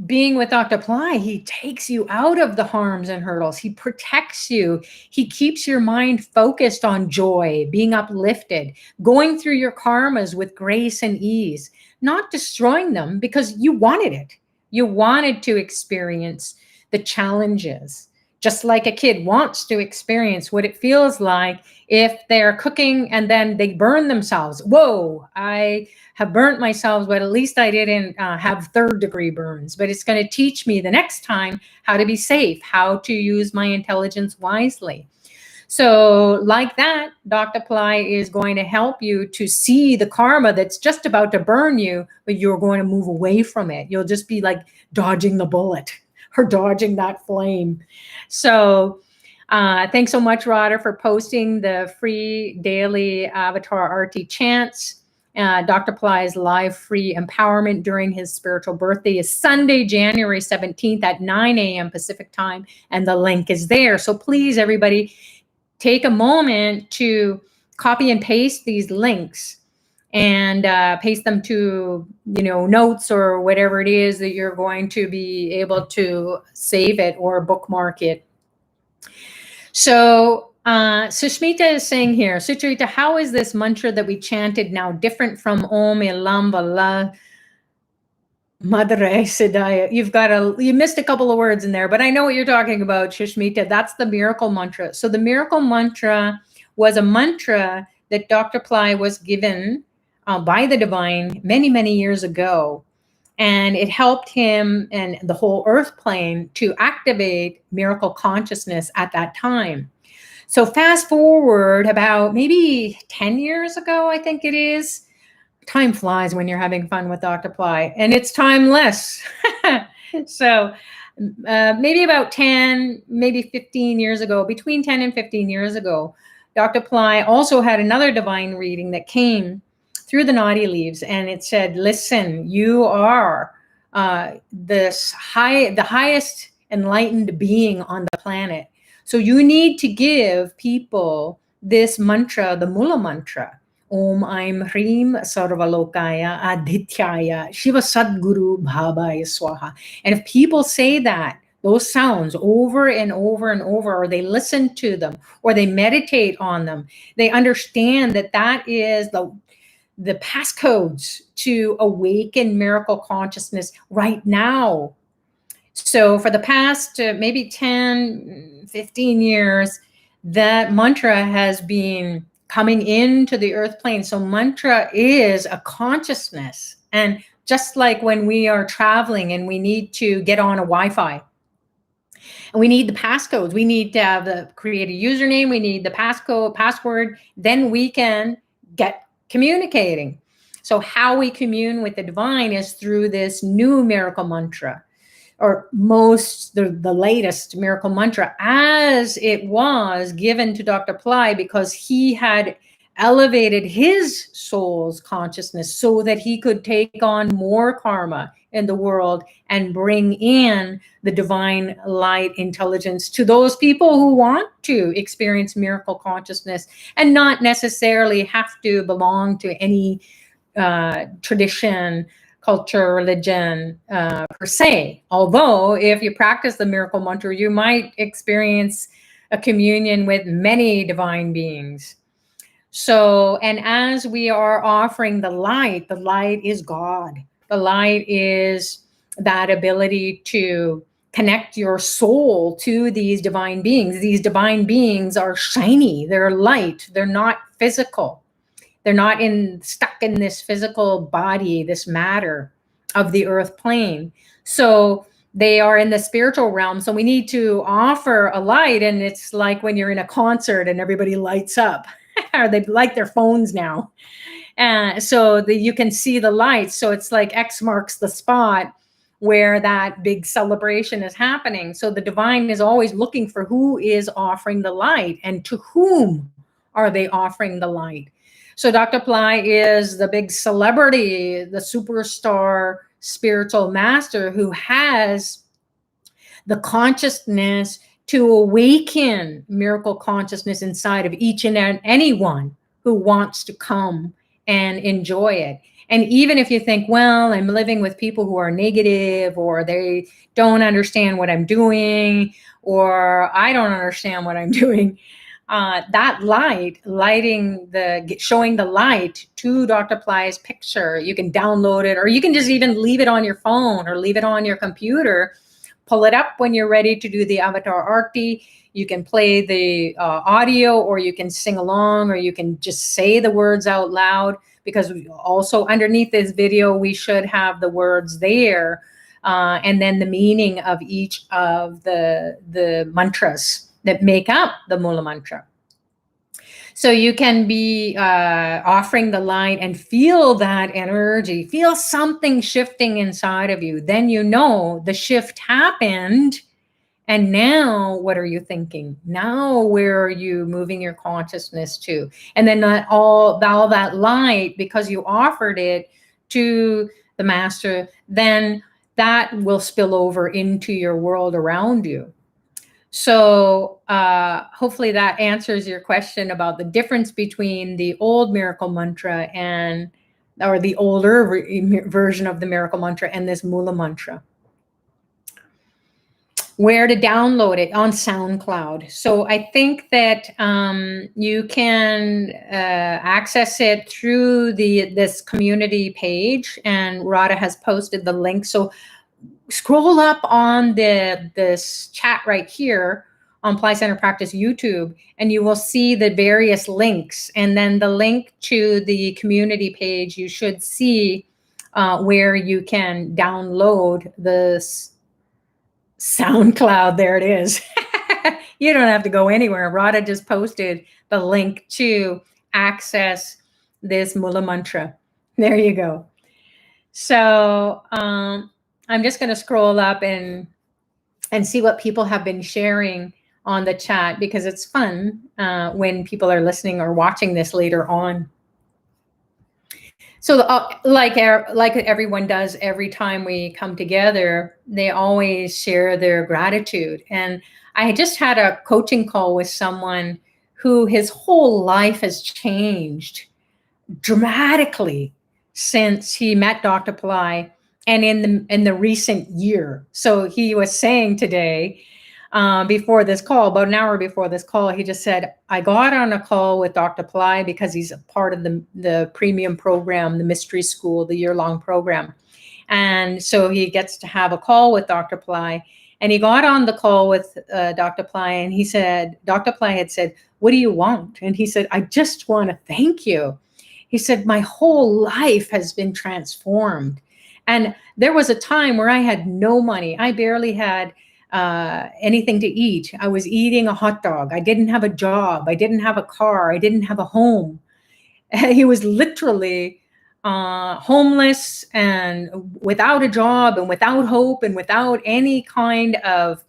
being with Dr. Pillai, he takes you out of the harms and hurdles. He protects you. He keeps your mind focused on joy, being uplifted, going through your karmas with grace and ease, not destroying them because you wanted it. You wanted to experience the challenges just like a kid wants to experience what it feels like if they're cooking and then they burn themselves. Whoa, I have burnt myself, but at least I didn't have 3rd-degree burns. But it's going to teach me the next time how to be safe, how to use my intelligence wisely. So like that, Dr. Pillai is going to help you to see the karma that's just about to burn you, but you're going to move away from it. You'll just be like dodging the bullet or dodging that flame. So thanks so much, Radha, for posting the free daily Avatar Aarti chants. Dr. Pillai's live free empowerment during his spiritual birthday is Sunday, January 17th at 9 a.m. Pacific time, and the link is there. So please, everybody, take a moment to copy and paste these links and paste them to, notes or whatever it is that you're going to be able to save it or bookmark it. So Sushmita is saying here, Sucharita, how is this mantra that we chanted now different from Om Ilam Vala Madre Siddhaya? You missed a couple of words in there, but I know what you're talking about, Sushmita. That's the miracle mantra. So the miracle mantra was a mantra that Dr. Pillai was given by the divine many, many years ago. And it helped him and the whole earth plane to activate miracle consciousness at that time. So fast forward about maybe 10 years ago, I think it is. Time flies when you're having fun with Dr. Pillai, and it's timeless. So maybe about 10, maybe 15 years ago, between 10 and 15 years ago, Dr. Pillai also had another divine reading that came through the naughty leaves, and it said, listen, you are the highest enlightened being on the planet. So you need to give people this mantra, the Moola mantra. Om Aim HREEM SARVA LOKAYA ADITYAYA SHIVA SATGURU BABAYA SWAHA. And if people say that, those sounds over and over and over, or they listen to them, or they meditate on them, they understand that that is the passcodes to awaken miracle consciousness right now. So for the past maybe 10, 15 years, that mantra has been coming into the earth plane. So mantra is a consciousness. And just like when we are traveling and we need to get on a Wi-Fi, and we need the passcodes, we need to create a username, we need the password, then we can get communicating. So how we commune with the divine is through this new miracle mantra, or the latest miracle mantra, as it was given to Dr. Pillai, because he had elevated his soul's consciousness so that he could take on more karma in the world and bring in the divine light intelligence to those people who want to experience miracle consciousness and not necessarily have to belong to any tradition, culture, religion per se. Although if you practice the miracle mantra, you might experience a communion with many divine beings. So, and as we are offering the light is God. The light is that ability to connect your soul to these divine beings. These divine beings are shiny, they're light, they're not physical. They're not stuck in this physical body, this matter of the earth plane. So they are in the spiritual realm. So we need to offer a light. And it's like when you're in a concert and everybody lights up, or they light their phones now. So that you can see the light. So it's like X marks the spot where that big celebration is happening. So the divine is always looking for who is offering the light and to whom are they offering the light. So Dr. Pillai is the big celebrity, the superstar spiritual master who has the consciousness to awaken miracle consciousness inside of each and anyone who wants to come and enjoy it. And even if you think, well, I'm living with people who are negative, or they don't understand what I'm doing, or I don't understand what I'm doing, that showing the light to Dr. Pillai's picture, you can download it, or you can just even leave it on your phone or leave it on your computer, pull it up when you're ready to do the Avatar Aarti. You can play the audio, or you can sing along, or you can just say the words out loud, because also underneath this video, we should have the words there, and then the meaning of each of the mantras that make up the Moola mantra. So you can be offering the light and feel that energy, feel something shifting inside of you. Then you know the shift happened. And now what are you thinking? Now where are you moving your consciousness to? And then all that light, because you offered it to the master, then that will spill over into your world around you. So hopefully that answers your question about the difference between the old miracle mantra or the older version of the miracle mantra and this Moola mantra. Where to download it? On SoundCloud. So I think that you can access it through this community page, and Radha has posted the link. So scroll up on this chat right here on Pillai Center Practice YouTube, and you will see the various links. And then the link to the community page, you should see where you can download this SoundCloud. There it is. You don't have to go anywhere. Radha just posted the link to access this Moola mantra. There you go. So I'm just going to scroll up and see what people have been sharing on the chat, because it's fun when people are listening or watching this later on. So like everyone does every time we come together, they always share their gratitude. And I just had a coaching call with someone who his whole life has changed dramatically since he met Dr. Pillai, and in the recent year. So he was saying today, before this call, about an hour before this call, he just said, I got on a call with Dr. Pillai because he's a part of the premium program, the mystery school, the year-long program. And so he gets to have a call with Dr. Pillai. And he got on the call with Dr. Pillai, and he said, Dr. Pillai had said, what do you want? And he said, I just want to thank you. He said, my whole life has been transformed. And there was a time where I had no money. I barely had anything to eat. I was eating a hot dog. I didn't have a job. I didn't have a car. I didn't have a home. He was literally homeless and without a job and without hope and without any kind of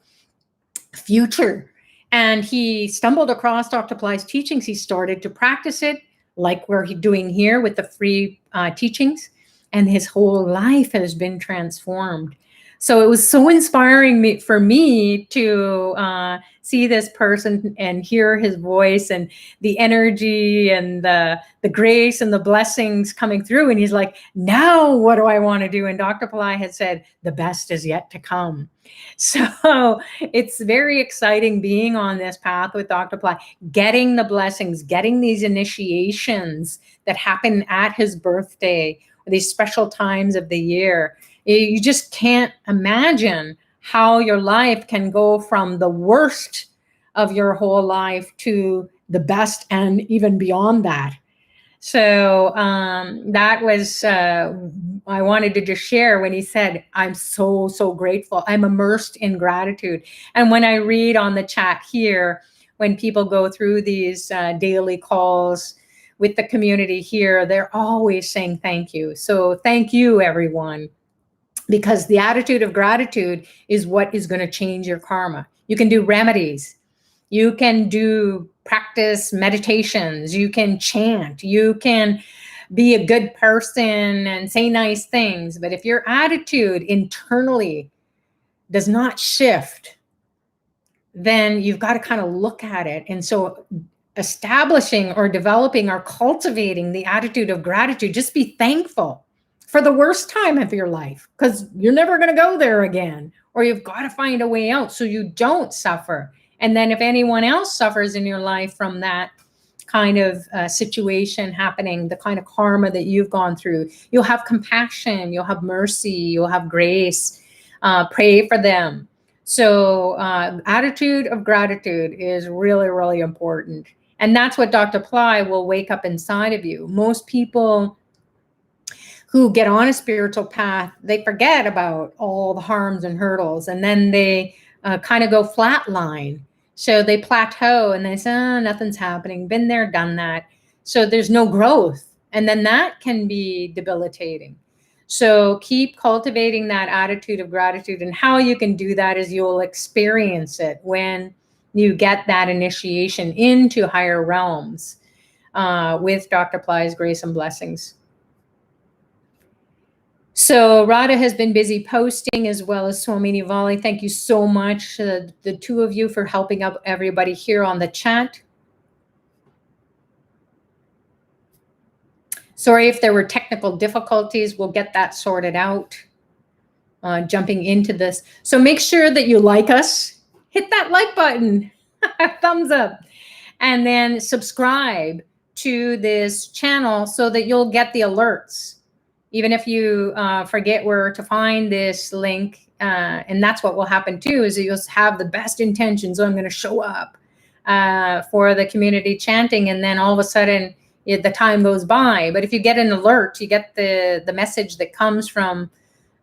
future. And he stumbled across Dr. Pillai's teachings. He started to practice it, like we're doing here with the free teachings. And his whole life has been transformed. So it was so inspiring for me to see this person and hear his voice and the energy and the grace and the blessings coming through. And he's like, now what do I want to do? And Dr. Pillai had said, the best is yet to come. So it's very exciting being on this path with Dr. Pillai, getting the blessings, getting these initiations that happen at his birthday, these special times of the year. You just can't imagine how your life can go from the worst of your whole life to the best and even beyond that. So that was, I wanted to just share when he said, I'm so, so grateful. I'm immersed in gratitude. And when I read on the chat here, when people go through these daily calls with the community here, they're always saying thank you. So thank you, everyone, because the attitude of gratitude is what is going to change your karma. You can do remedies. You can do practice meditations. You can chant. You can be a good person and say nice things. But if your attitude internally does not shift, then you've got to kind of look at it. And so establishing or developing or cultivating the attitude of gratitude, just be thankful for the worst time of your life, because you're never going to go there again, or you've got to find a way out so you don't suffer. And then if anyone else suffers in your life from that kind of situation happening, the kind of karma that you've gone through, you'll have compassion, you'll have mercy, you'll have grace, pray for them. So attitude of gratitude is really, really important. And that's what Dr. Pillai will wake up inside of you. Most people who get on a spiritual path, they forget about all the harms and hurdles, and then they kind of go flatline. So they plateau and they say, oh, nothing's happening, been there, done that. So there's no growth. And then that can be debilitating. So keep cultivating that attitude of gratitude. And how you can do that is you'll experience it when you get that initiation into higher realms with Dr. Pillai's grace and blessings. So Radha has been busy posting, as well as Swamini Vali. Thank you so much, the two of you, for helping up everybody here on the chat. Sorry if there were technical difficulties. We'll get that sorted out. Jumping into this. So make sure that you like us. Hit that like button. Thumbs up. And then subscribe to this channel so that you'll get the alerts. Even if you forget where to find this link, and that's what will happen too, is you'll have the best intentions. So I'm going to show up for the community chanting, and then all of a sudden the time goes by. But if you get an alert, you get the message that comes from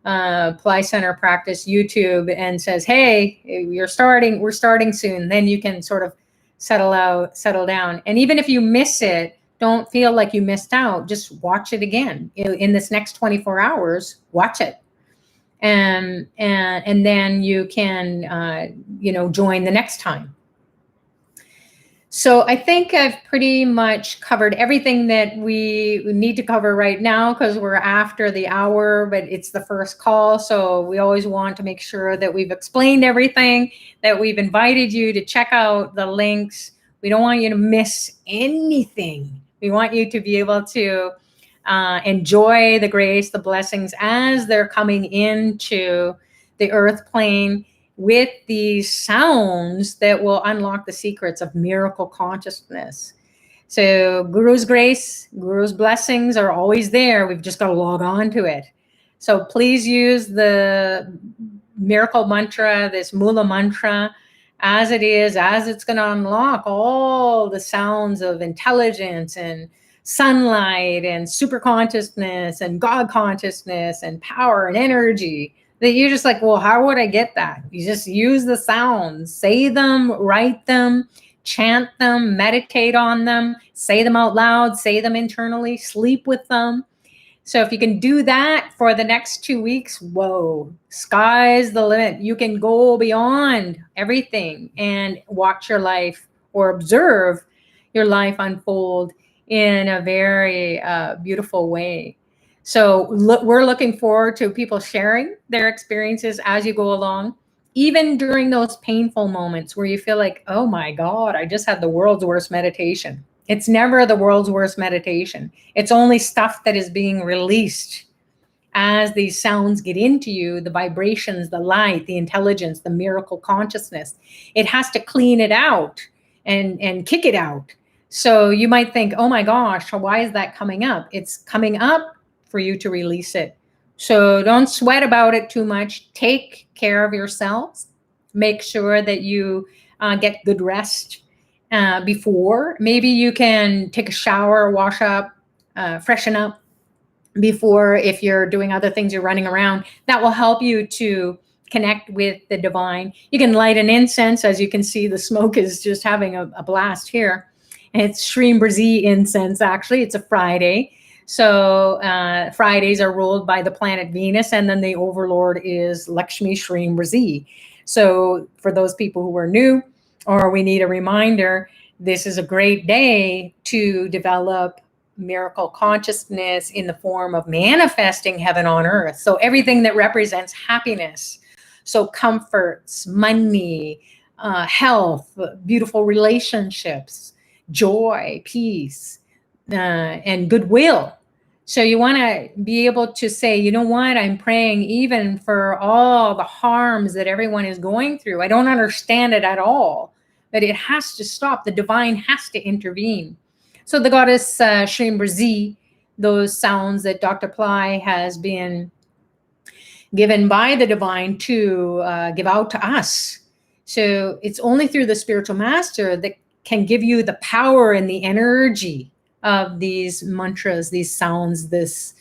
Pillai Center Practice YouTube and says, hey, we're starting soon. Then you can sort of settle down. And even if you miss it, don't feel like you missed out. Just watch it again in this next 24 hours. Watch it, and then you can join the next time. So I think I've pretty much covered everything that we need to cover right now, because we're after the hour, but it's the first call. So we always want to make sure that we've explained everything, that we've invited you to check out the links. We don't want you to miss anything. We want you to be able to enjoy the grace, the blessings as they're coming into the earth plane, with these sounds that will unlock the secrets of miracle consciousness. So Guru's grace, Guru's blessings are always there. We've just got to log on to it. So please use the miracle mantra, this Moola mantra, as it is, as it's going to unlock all the sounds of intelligence and sunlight and super consciousness and God consciousness and power and energy. That you're just like, well, how would I get that? You just use the sounds, say them, write them, chant them, meditate on them, say them out loud, say them internally, sleep with them. So if you can do that for the next 2 weeks, whoa, sky's the limit. You can go beyond everything and watch your life, or observe your life unfold in a very beautiful way. So we're looking forward to people sharing their experiences as you go along, even during those painful moments where you feel like, oh my God, I just had the world's worst meditation. It's never the world's worst meditation. It's only stuff that is being released as these sounds get into you, the vibrations, the light, the intelligence, the miracle consciousness. It has to clean it out and kick it out. So you might think, oh my gosh, why is that coming up? It's coming up for you to release it. So don't sweat about it too much. Take care of yourselves. Make sure that you get good rest before. Maybe you can take a shower, wash up, freshen up before, if you're doing other things, you're running around. That will help you to connect with the divine. You can light an incense. As you can see, the smoke is just having a blast here. And it's HREEM incense, actually. It's a Friday. So Fridays are ruled by the planet Venus, and then the overlord is Lakshmi HREEM. So for those people who are new, or we need a reminder, this is a great day to develop miracle consciousness in the form of manifesting heaven on earth. So everything that represents happiness, so comforts, money, health, beautiful relationships, joy, peace, and goodwill. So you want to be able to say, you know what, I'm praying even for all the harms that everyone is going through. I don't understand it at all, but it has to stop. The divine has to intervene. So the goddess HREEM, those sounds that Dr. Pillai has been given by the divine to give out to us. So it's only through the spiritual master that can give you the power and the energy of these mantras, these sounds, this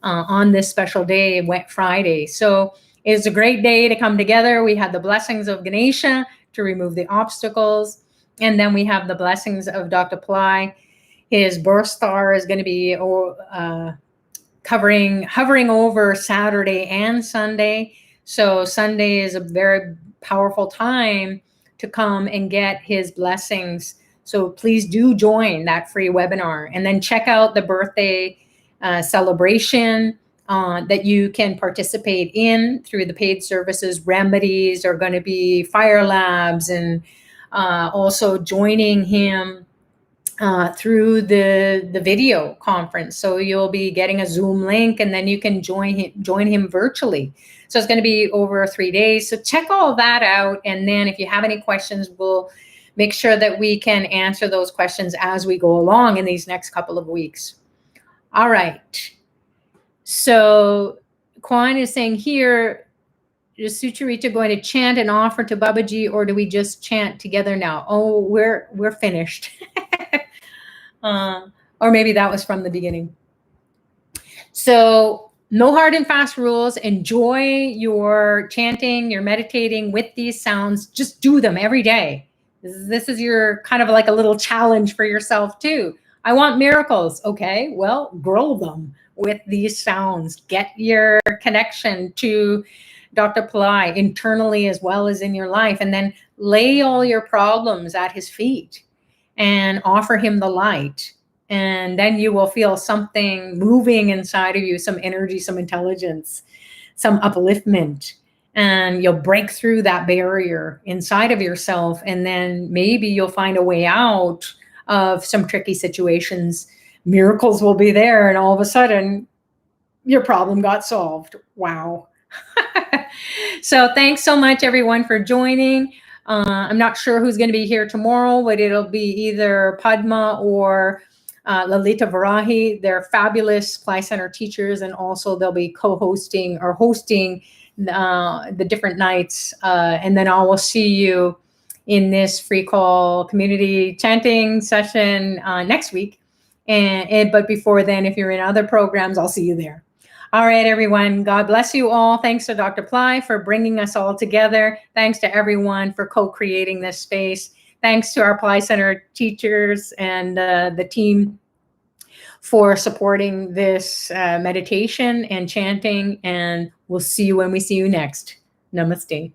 on this special day, Wet Friday. So it's a great day to come together. We had the blessings of Ganesha to remove the obstacles. And then we have the blessings of Dr. Pillai. His birth star is going to be hovering over Saturday and Sunday. So Sunday is a very powerful time to come and get his blessings. So please do join that free webinar, and then check out the birthday celebration that you can participate in through the paid services. Remedies are going to be Fire Labs, and also joining him through the video conference. So you'll be getting a Zoom link, and then you can join him virtually. So it's going to be over 3 days. So check all that out. And then if you have any questions, we'll make sure that we can answer those questions as we go along in these next couple of weeks. All right. So Kwan is saying here, is Sucharita going to chant and offer to Babaji, or do we just chant together now? Oh, we're finished. Or maybe that was from the beginning. So no hard and fast rules. Enjoy your chanting, your meditating with these sounds. Just do them every day. This is your kind of like a little challenge for yourself too. I want miracles. Okay, well, grow them with these sounds. Get your connection to Dr. Pillai internally as well as in your life, and then lay all your problems at his feet and offer him the light. And then you will feel something moving inside of you, some energy, some intelligence, some upliftment, and you'll break through that barrier inside of yourself. And then maybe you'll find a way out of some tricky situations. Miracles will be there, and all of a sudden your problem got solved. Wow. So thanks so much, everyone, for joining. I'm not sure who's going to be here tomorrow, but it'll be either Padma or Lalita Varahi. They're fabulous Supply Center teachers, and also they'll be co-hosting or hosting the different nights. And then I will see you in this free call community chanting session next week. But before then, if you're in other programs, I'll see you there. All right, everyone. God bless you all. Thanks to Dr. Pillai for bringing us all together. Thanks to everyone for co-creating this space. Thanks to our Pillai Center teachers and the team for supporting this meditation and chanting. And we'll see you when we see you next. Namaste.